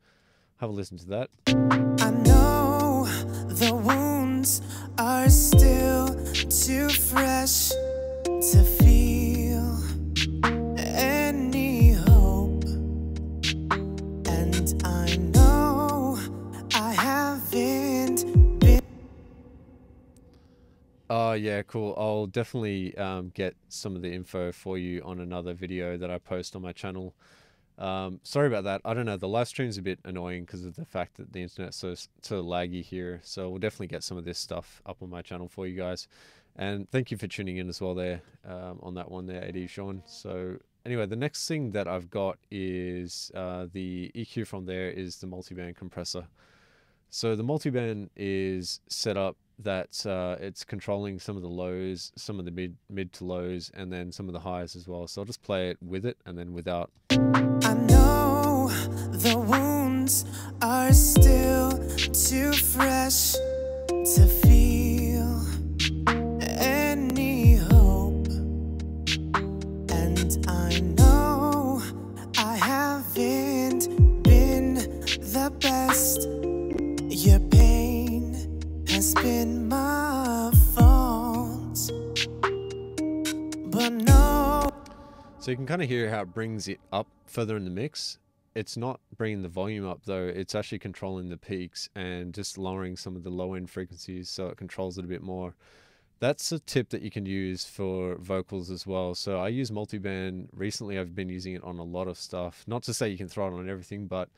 [SPEAKER 1] have a listen to that.
[SPEAKER 2] I know the wounds are still too fresh to feel any hope. And I know I haven't been.
[SPEAKER 1] Oh yeah, cool. I'll definitely get some of the info for you on another video that I post on my channel. Sorry about that. I don't know, the live stream's a bit annoying because of the fact that the internet's so laggy here. So we'll definitely get some of this stuff up on my channel for you guys. And thank you for tuning in as well there on that one there, AD Sean. So anyway, the next thing that I've got is the EQ from there is the multiband compressor. So the multiband is set up that it's controlling some of the lows, some of the mid to lows, and then some of the highs as well. So I'll just play it with it and then without.
[SPEAKER 2] I know the wounds are still too fresh to feel any hope. And I know I haven't been the best. Your pain has been my fault, but no.
[SPEAKER 1] So you can kind of hear how it brings it up further in the mix. It's not bringing the volume up though, it's actually controlling the peaks and just lowering some of the low end frequencies so it controls it a bit more. That's a tip that you can use for vocals as well. So I use multiband recently. I've been using it on a lot of stuff. Not to say you can throw it on everything, but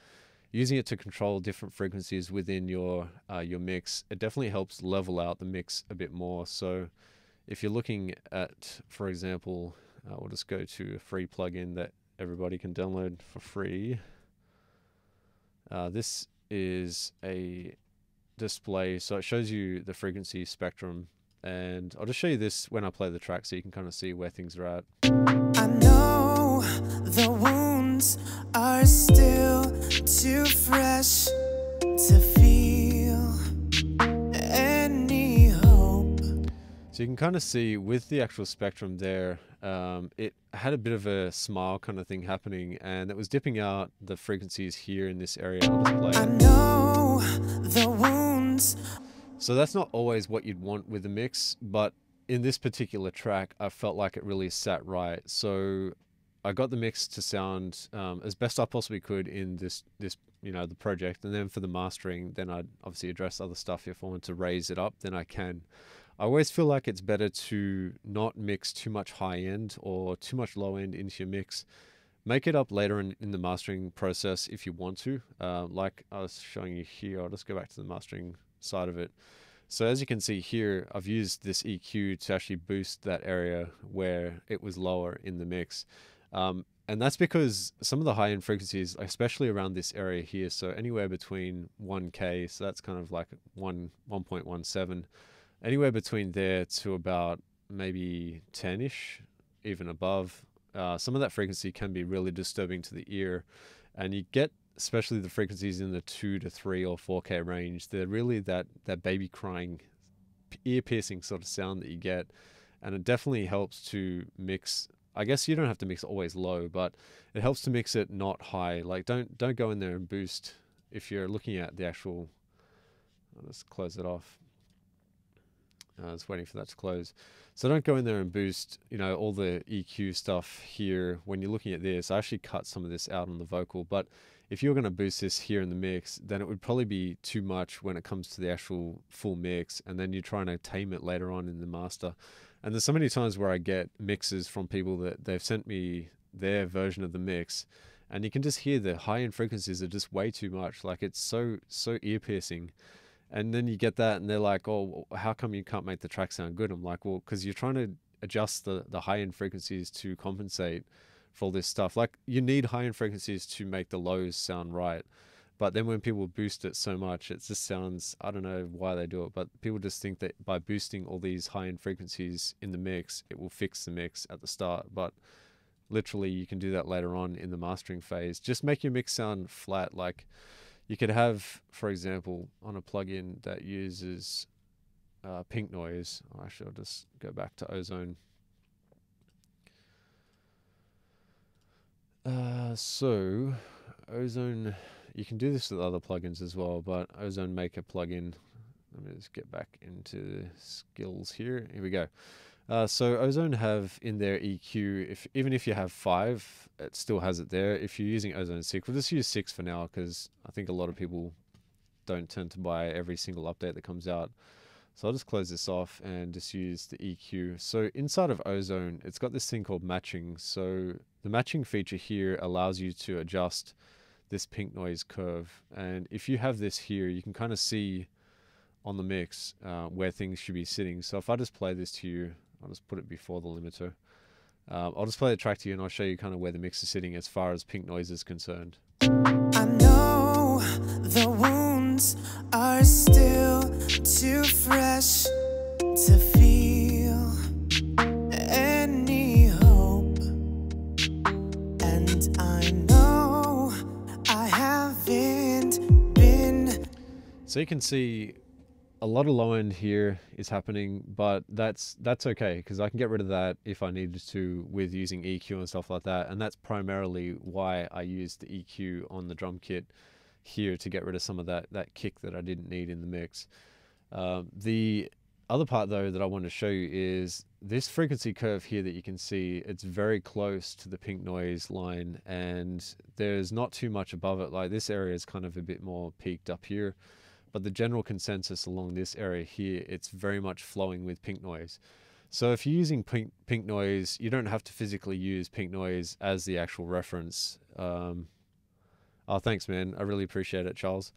[SPEAKER 1] using it to control different frequencies within your mix, it definitely helps level out the mix a bit more. So if you're looking at, for example, we'll just go to a free plugin that everybody can download for free. This is a display, so it shows you the frequency spectrum, and I'll just show you this when I play the track so you can kind of see where things are at.
[SPEAKER 2] I know the wounds are still too fresh to feel any hope.
[SPEAKER 1] So you can kind of see with the actual spectrum there, it had a bit of a smile kind of thing happening, and it was dipping out the frequencies here in this area. I'll just play it.
[SPEAKER 2] I know the wounds.
[SPEAKER 1] So that's not always what you'd want with the mix, but in this particular track, I felt like it really sat right. So I got the mix to sound as best I possibly could in this the project, and then for the mastering, then I'd obviously address other stuff. If I want to raise it up, then I can. I always feel like it's better to not mix too much high end or too much low end into your mix. Make it up later in the mastering process if you want to. Like I was showing you here, I'll just go back to the mastering side of it. So as you can see here, I've used this EQ to actually boost that area where it was lower in the mix. And that's because some of the high-end frequencies, especially around this area here, so anywhere between 1K, so that's kind of like 1.17, anywhere between there to about maybe 10-ish, even above, some of that frequency can be really disturbing to the ear. And you get, especially the frequencies in the 2 to 3 or 4K range, they're really that baby crying, ear-piercing sort of sound that you get. And it definitely helps to mix. I guess you don't have to mix always low, but it helps to mix it not high. Like don't go in there and boost if you're looking at the actual. I'll just close it off. I was waiting for that to close. So don't go in there and boost, all the EQ stuff here. When you're looking at this, I actually cut some of this out on the vocal, but if you're going to boost this here in the mix, then it would probably be too much when it comes to the actual full mix, and then you're trying to tame it later on in the master. And there's so many times where I get mixes from people that they've sent me their version of the mix, and you can just hear the high-end frequencies are just way too much. Like it's so ear-piercing. And then you get that and they're like, oh, how come you can't make the track sound good? I'm like, well, because you're trying to adjust the high-end frequencies to compensate for all this stuff. Like you need high-end frequencies to make the lows sound right. But then when people boost it so much, it just sounds, I don't know why they do it, but people just think that by boosting all these high-end frequencies in the mix, it will fix the mix at the start. But literally, you can do that later on in the mastering phase. Just make your mix sound flat. Like you could have, for example, on a plugin that uses pink noise. Actually, I'll just go back to Ozone. So Ozone, you can do this with other plugins as well, but Ozone Maker plugin. Let me just get back into the skills here. Here we go. So Ozone have in their EQ, even if you have 5, it still has it there. If you're using Ozone 6, we'll just use 6 for now because I think a lot of people don't tend to buy every single update that comes out. So I'll just close this off and just use the EQ. So inside of Ozone, it's got this thing called matching. So the matching feature here allows you to adjust this pink noise curve. And if you have this here, you can kind of see on the mix where things should be sitting. So if I just play this to you, I'll just put it before the limiter. I'll just play the track to you and I'll show you kind of where the mix is sitting as far as pink noise is concerned.
[SPEAKER 2] I know the wounds are still too fresh to feel any hope, and I know I haven't been.
[SPEAKER 1] So you can see a lot of low end here is happening, but that's okay because I can get rid of that if I needed to with using EQ and stuff like that. And that's primarily why I used the EQ on the drum kit here, to get rid of some of that kick that I didn't need in the mix. The other part though that I want to show you is this frequency curve here that you can see. It's very close to the pink noise line and there's not too much above it. Like this area is kind of a bit more peaked up here. But the general consensus along this area here, it's very much flowing with pink noise. So if you're using pink noise, you don't have to physically use pink noise as the actual reference. Oh, thanks, man. I really appreciate it, Charles.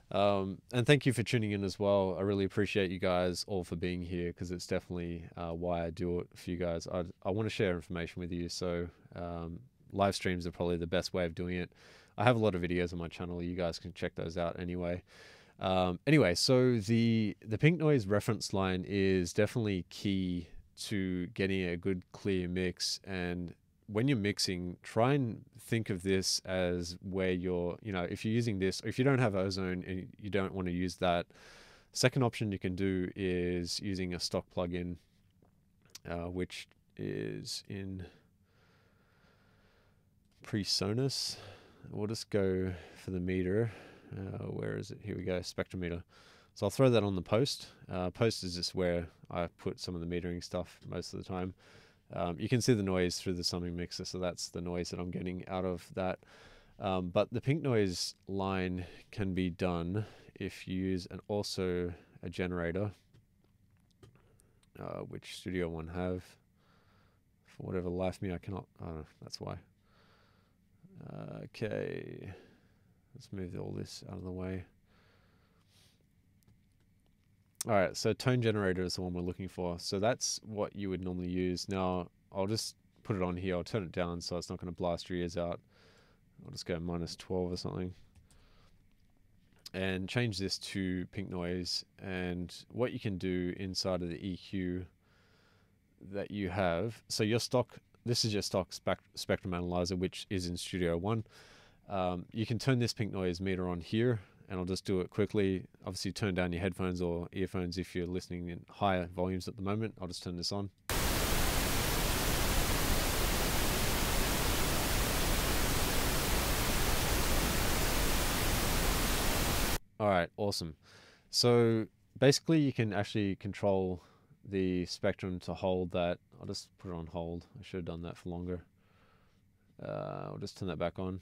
[SPEAKER 1] And thank you for tuning in as well. I really appreciate you guys all for being here because it's definitely why I do it for you guys. I want to share information with you. So live streams are probably the best way of doing it. I have a lot of videos on my channel. You guys can check those out anyway. Anyway, so the pink noise reference line is definitely key to getting a good clear mix. And when you're mixing, try and think of this as where you're, if you're using this, or if you don't have Ozone and you don't want to use that, second option you can do is using a stock plugin, which is in PreSonus. We'll just go for the meter. Where is it? Here we go, Spectra Meter. So I'll throw that on the post. Post is just where I put some of the metering stuff most of the time. You can see the noise through the summing mixer, so that's the noise that I'm getting out of that. But the pink noise line can be done if you use also a generator, which Studio One have. For whatever life me, I cannot. Oh, that's why. Okay. Let's move all this out of the way. All right, so tone generator is the one we're looking for. So that's what you would normally use. Now, I'll just put it on here. I'll turn it down so it's not going to blast your ears out. I'll just go -12 or something. And change this to pink noise. And what you can do inside of the EQ that you have. So your stock, this is your stock spectrum analyzer, which is in Studio One. You can turn this pink noise meter on here, and I'll just do it quickly. Obviously turn down your headphones or earphones if you're listening in higher volumes at the moment. I'll just turn this on. All right, awesome. So basically you can actually control the spectrum to hold that. I'll just put it on hold. I should have done that for longer. I'll just turn that back on.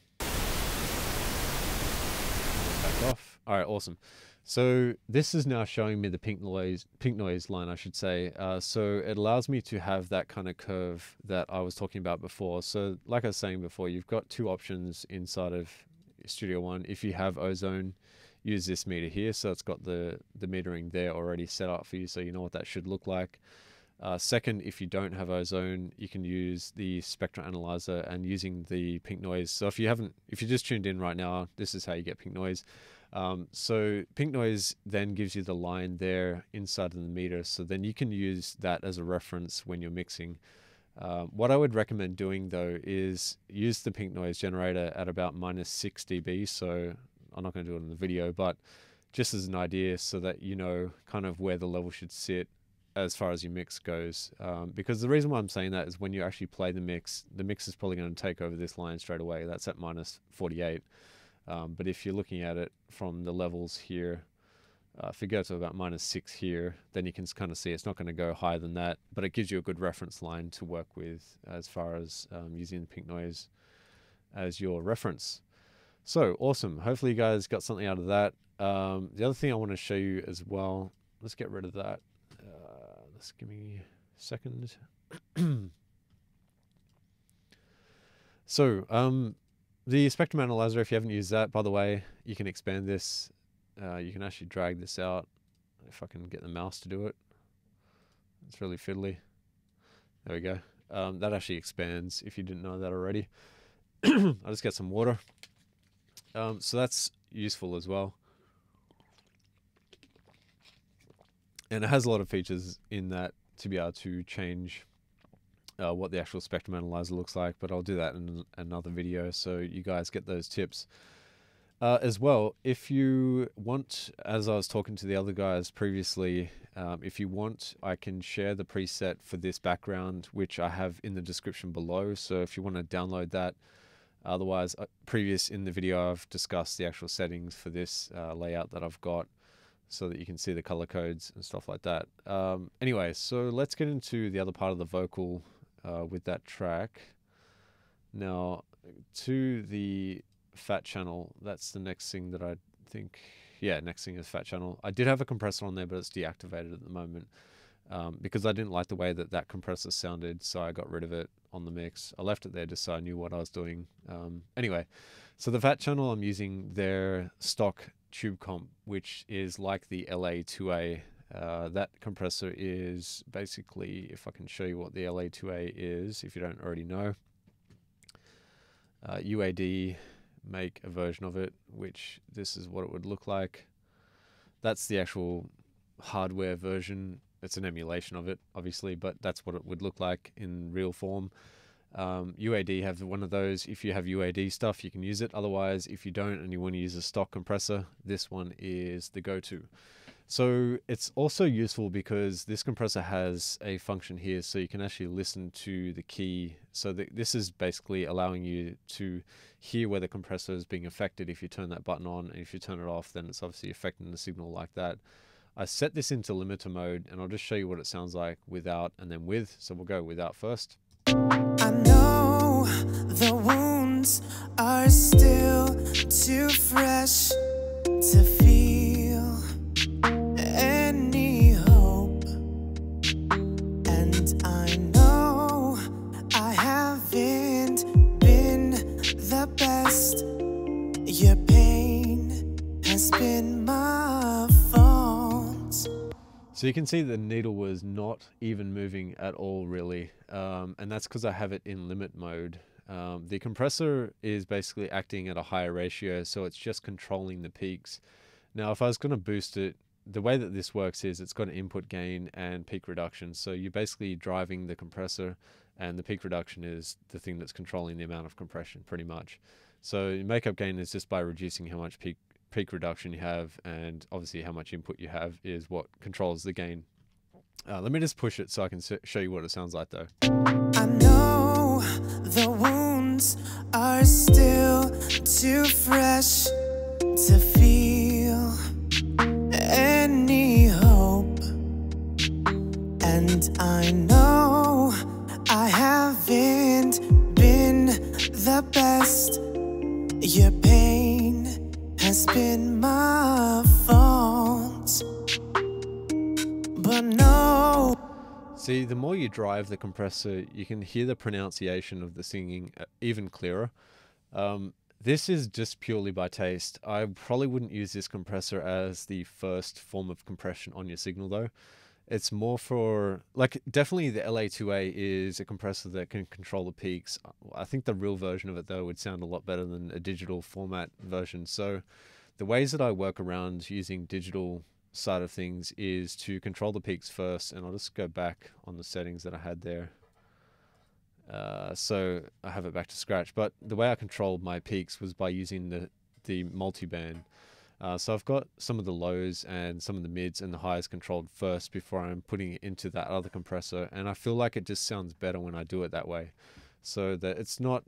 [SPEAKER 1] Back off. All right, awesome. So this is now showing me the pink noise line, I should say. So it allows me to have that kind of curve that I was talking about before. So like I was saying before, you've got two options inside of Studio One. If you have Ozone, use this meter here. So it's got the metering there already set up for you, so you know what that should look like. Second, if you don't have Ozone, you can use the Spectra analyzer and using the pink noise. So if you just tuned in right now, this is how you get pink noise. So pink noise then gives you the line there inside of the meter. So then you can use that as a reference when you're mixing. What I would recommend doing though is use the pink noise generator at about -6 dB. So I'm not going to do it in the video, but just as an idea so that you know kind of where the level should sit as far as your mix goes. Because the reason why I'm saying that is when you actually play the mix is probably going to take over this line straight away. That's at -48. But if you're looking at it from the levels here, if you go to about -6 here, then you can kind of see it's not going to go higher than that, but it gives you a good reference line to work with as far as using the pink noise as your reference. So awesome. Hopefully you guys got something out of that. The other thing I want to show you as well, let's get rid of that. Let's give me a second. So the Spectrum Analyzer, if you haven't used that, by the way, you can expand this. You can actually drag this out if I can get the mouse to do it. It's really fiddly. There we go. That actually expands if you didn't know that already. I'll just get some water. So that's useful as well. And it has a lot of features in that to be able to change what the actual Spectrum Analyzer looks like, but I'll do that in another video so you guys get those tips. As well, if you want, as I was talking to the other guys previously, if you want, I can share the preset for this background, which I have in the description below. So if you want to download that, otherwise, previous in the video, I've discussed the actual settings for this layout that I've got so that you can see the color codes and stuff like that. Anyway, so let's get into the other part of the vocal with that track. Now, to the fat channel, that's the next thing that I think, yeah, next thing is fat channel. I did have a compressor on there, but it's deactivated at the moment because I didn't like the way that that compressor sounded, so I got rid of it on the mix. I left it there just so I knew what I was doing. Anyway, so the fat channel, I'm using their stock tube comp, which is like the LA2A. That compressor is basically, if I can show you what the LA2A is, if you don't already know, UAD make a version of it, which this is what it would look like. That's the actual hardware version. It's an emulation of it, obviously, but that's what it would look like in real form. UAD have one of those. If you have UAD stuff, you can use it. Otherwise, if you don't and you want to use a stock compressor, this one is the go-to. So it's also useful because this compressor has a function here, so you can actually listen to the key. So this is basically allowing you to hear where the compressor is being affected if you turn that button on, and if you turn it off, then it's obviously affecting the signal like that. I set this into limiter mode, and I'll just show you what it sounds like without and then with. So we'll go without first.
[SPEAKER 2] I know the wounds are still too fresh to feel any hope, and I know I haven't been the best. Your pain has been my fault.
[SPEAKER 1] So you can see the needle was not even moving at all, really, and that's because I have it in limit mode. The compressor is basically acting at a higher ratio, so it's just controlling the peaks. Now, if I was going to boost it, the way that this works is it's got an input gain and peak reduction. So you're basically driving the compressor, and the peak reduction is the thing that's controlling the amount of compression, pretty much. So makeup gain is just by reducing how much peak reduction you have, and obviously how much input you have is what controls the gain. Let me just push it so I can show you what it sounds like though.
[SPEAKER 2] I know the wounds are still too fresh to feel any hope, and I know I haven't been the best. Your pain has been my fault, but no.
[SPEAKER 1] See, the more you drive the compressor, you can hear the pronunciation of the singing even clearer. This is just purely by taste. I probably wouldn't use this compressor as the first form of compression on your signal though. It's more for, like, definitely the LA2A is a compressor that can control the peaks. I think the real version of it, though, would sound a lot better than a digital format version. So the ways that I work around using digital side of things is to control the peaks first, and I'll just go back on the settings that I had there. So I have it back to scratch, but the way I controlled my peaks was by using the multiband. So I've got some of the lows and some of the mids and the highs controlled first before I'm putting it into that other compressor, and I feel like it just sounds better when I do it that way, so that it's not,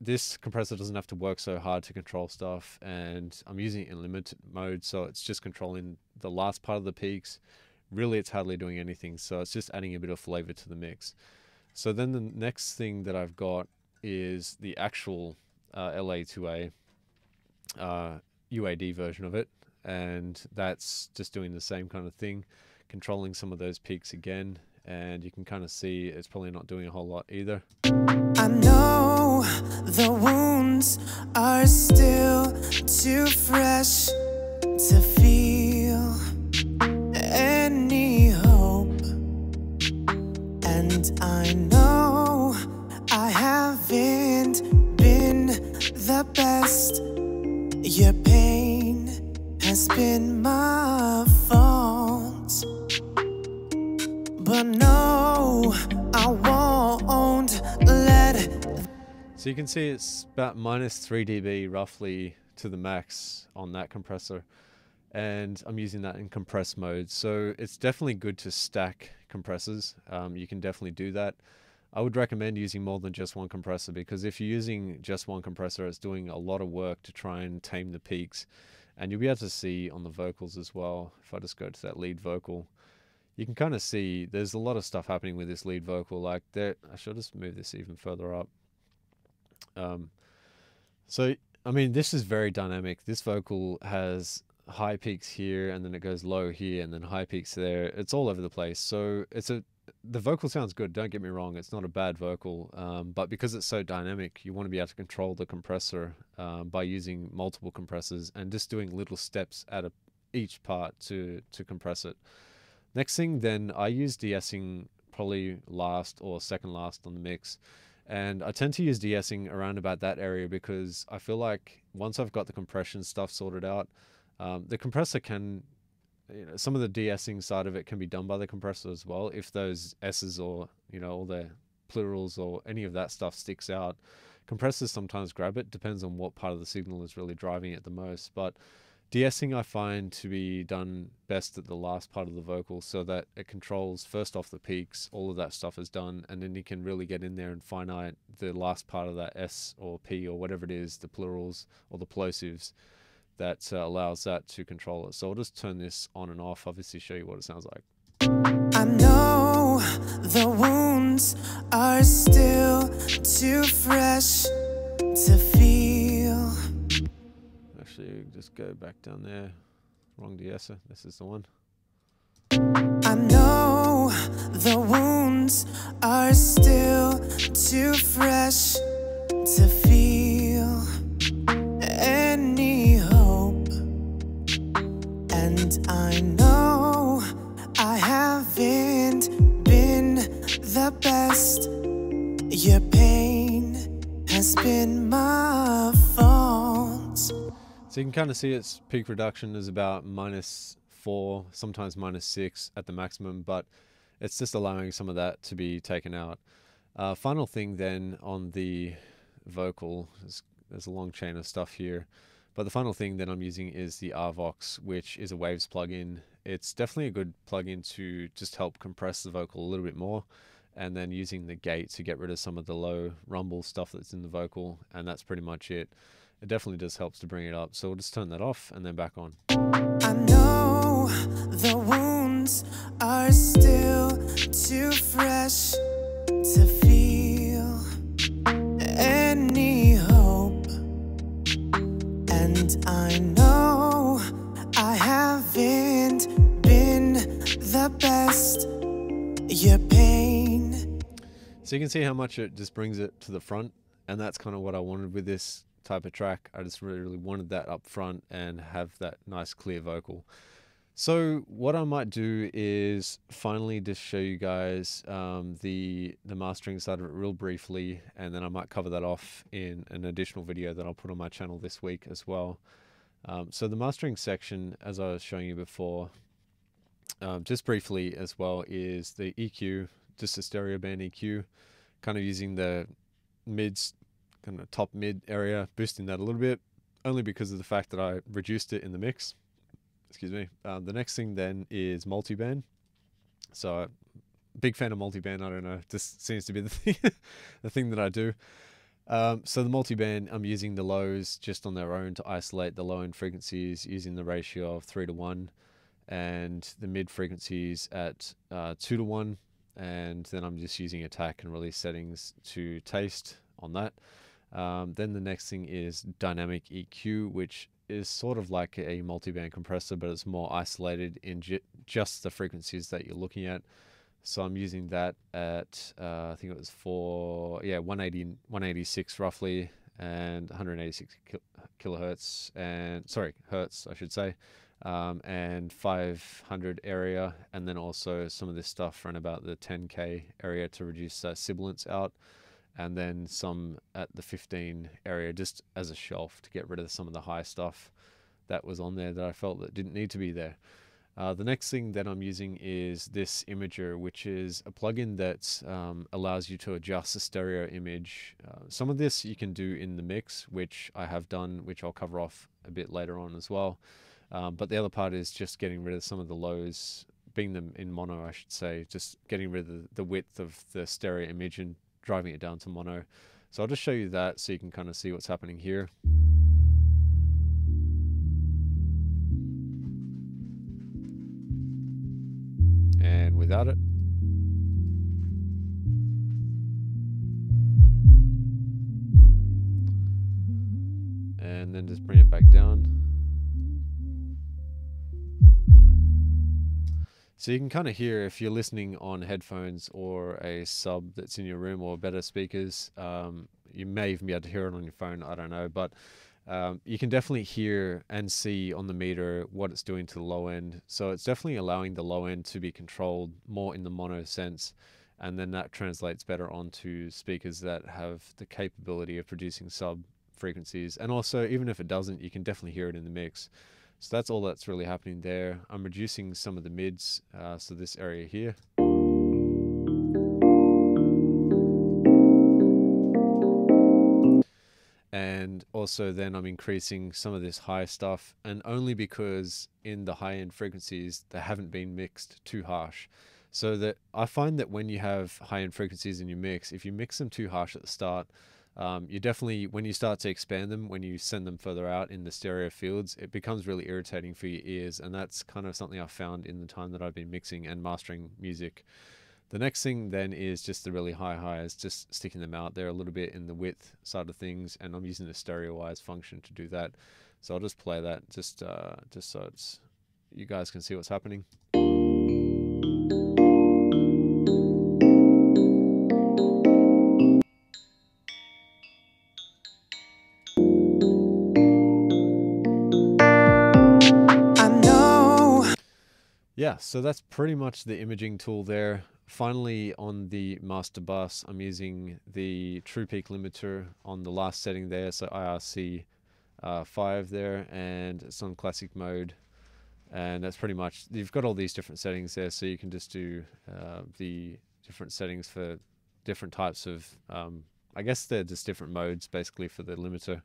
[SPEAKER 1] this compressor doesn't have to work so hard to control stuff, and I'm using it in limited mode, so it's just controlling the last part of the peaks. Really, it's hardly doing anything, so it's just adding a bit of flavor to the mix. So then the next thing that I've got is the actual LA2A UAD version of it, and that's just doing the same kind of thing, controlling some of those peaks again, and you can kind of see it's probably not doing a whole lot either.
[SPEAKER 2] I know the wounds are still too fresh to feel any hope, and I know I haven't been the best. Your pain has been my fault, but no, I won't let.
[SPEAKER 1] So you can see it's about -3 dB roughly to the max on that compressor, and I'm using that in compress mode. So it's definitely good to stack compressors. You can definitely do that. I would recommend using more than just one compressor, because if you're using just one compressor, it's doing a lot of work to try and tame the peaks. And you'll be able to see on the vocals as well. If I just go to that lead vocal, you can kind of see there's a lot of stuff happening with this lead vocal. Like there, I should just move this even further up. So, I mean, this is very dynamic. This vocal has high peaks here, and then it goes low here, and then high peaks there. It's all over the place. So the vocal sounds good, don't get me wrong, it's not a bad vocal, but because it's so dynamic, you want to be able to control the compressor by using multiple compressors and just doing little steps at each part to compress it. Next thing then, I use De-Essing probably last or second last on the mix, and I tend to use De-Essing around about that area, because I feel like once I've got the compression stuff sorted out, the compressor can, some of the de-essing side of it can be done by the compressor as well. If those S's or, all the plurals or any of that stuff sticks out, compressors sometimes grab it, depends on what part of the signal is really driving it the most. But de-essing I find to be done best at the last part of the vocal, so that it controls first off the peaks, all of that stuff is done, and then you can really get in there and finite the last part of that S or P or whatever it is, the plurals or the plosives, that allows that to control it. So I'll just turn this on and off, obviously show you what it sounds like.
[SPEAKER 2] I know the wounds are still too fresh to feel.
[SPEAKER 1] Actually, just go back down there. Wrong de-esser. This is the one.
[SPEAKER 2] I know the wounds are still too fresh to feel any hope, and I know I haven't been the best. Your pain has been my fault.
[SPEAKER 1] So you can kind of see its peak reduction is about -4, sometimes -6 at the maximum, but it's just allowing some of that to be taken out. Final thing then on the vocal, there's a long chain of stuff here, but the final thing that I'm using is the RVox, which is a Waves plugin. It's definitely a good plugin to just help compress the vocal a little bit more, and then using the gate to get rid of some of the low rumble stuff that's in the vocal, and that's pretty much it. It definitely just helps to bring it up. So we'll just turn that off and then back on.
[SPEAKER 2] I know the wounds are still too fresh to feel any hope, and I know I haven't been the best. Your pain.
[SPEAKER 1] So you can see how much it just brings it to the front, and that's kind of what I wanted with this type of track. I just really wanted that up front and have that nice clear vocal. So what I might do is finally just show you guys the mastering side of it real briefly, and then I might cover that off in an additional video that I'll put on my channel this week as well. So the mastering section, as I was showing you before, just briefly as well, is the EQ, just a stereo band EQ, kind of using the mids, kind of top mid area, boosting that a little bit, only because of the fact that I reduced it in the mix. Excuse me. The next thing then is multiband. So big fan of multiband. I don't know, just seems to be the thing, the thing that I do. So the multiband, I'm using the lows just on their own to isolate the low end frequencies using the ratio of 3:1, and the mid frequencies at 2:1, and then I'm just using attack and release settings to taste on that. Then the next thing is dynamic EQ, which is sort of like a multiband compressor, but it's more isolated in just the frequencies that you're looking at. So I'm using that at I think it was 186 roughly, and 186 kilohertz, and sorry, hertz I should say, and 500 area, and then also some of this stuff around about the 10k area to reduce sibilance out, and then some at the 15 area just as a shelf to get rid of some of the high stuff that was on there that I felt that didn't need to be there. The next thing that I'm using is this imager, which is a plugin that allows you to adjust the stereo image. Some of this you can do in the mix, which I have done, which I'll cover off a bit later on as well. But the other part is just getting rid of some of the lows, being them in mono, I should say, just getting rid of the width of the stereo image and driving it down to mono. So I'll just show you that so you can kind of see what's happening here. And without it. And then just bring it back down. So you can kind of hear, if you're listening on headphones or a sub that's in your room or better speakers, you may even be able to hear it on your phone, I don't know, but you can definitely hear and see on the meter what it's doing to the low end. So it's definitely allowing the low end to be controlled more in the mono sense, and then that translates better onto speakers that have the capability of producing sub frequencies. And also, even if it doesn't, you can definitely hear it in the mix. So that's all that's really happening there. I'm reducing some of the mids, so this area here. And also then I'm increasing some of this high stuff, and only because in the high end frequencies they haven't been mixed too harsh. So that I find that when you have high end frequencies in your mix, if you mix them too harsh at the start, you definitely, when you start to expand them, when you send them further out in the stereo fields, it becomes really irritating for your ears. And that's kind of something I've found in the time that I've been mixing and mastering music. The next thing then is just the really high highs, just sticking them out there a little bit in the width side of things, and I'm using the stereo-wise function to do that. So I'll just play that just so it's, you guys can see what's happening. Yeah, so that's pretty much the imaging tool there. Finally, on the master bus, I'm using the true peak limiter on the last setting there, so IRC 5 there, and it's on classic mode. And that's pretty much, you've got all these different settings there, so you can just do the different settings for different types of, I guess they're just different modes basically for the limiter.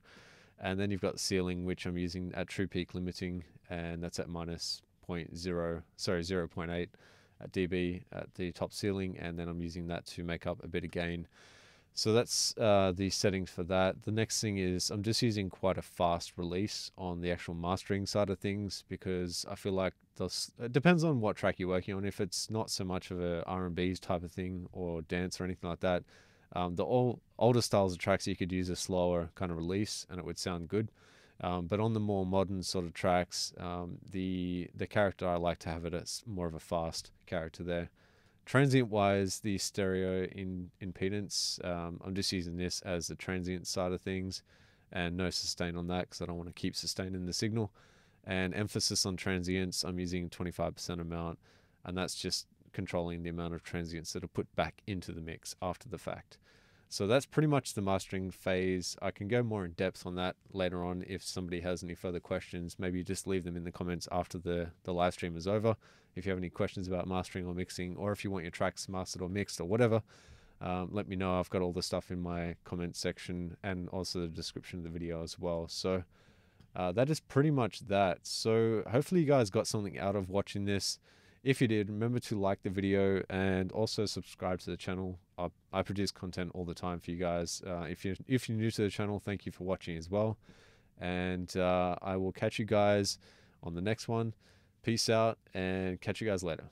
[SPEAKER 1] And then you've got the ceiling, which I'm using at true peak limiting, and that's at minus 0.8 dB at the top ceiling, and then I'm using that to make up a bit of gain. So that's the settings for that. The next thing is I'm just using quite a fast release on the actual mastering side of things, because I feel like it depends on what track you're working on. If it's not so much of a R&B type of thing or dance or anything like that, the older styles of tracks you could use a slower kind of release and it would sound good. But on the more modern sort of tracks, the character, I like to have it as more of a fast character there. Transient wise, the stereo impedance, I'm just using this as the transient side of things, and no sustain on that because I don't want to keep sustaining the signal. and emphasis on transients, I'm using 25% amount, and that's just controlling the amount of transients that are put back into the mix after the fact. So that's pretty much the mastering phase. I can go more in depth on that later on if somebody has any further questions. Maybe just leave them in the comments after the live stream is over. If you have any questions about mastering or mixing, or if you want your tracks mastered or mixed or whatever, let me know. I've got all the stuff in my comment section and also the description of the video as well. So that is pretty much that. So hopefully you guys got something out of watching this. If you did, remember to like the video and also subscribe to the channel. I produce content all the time for you guys. If you're new to the channel, thank you for watching as well. And I will catch you guys on the next one. Peace out and catch you guys later.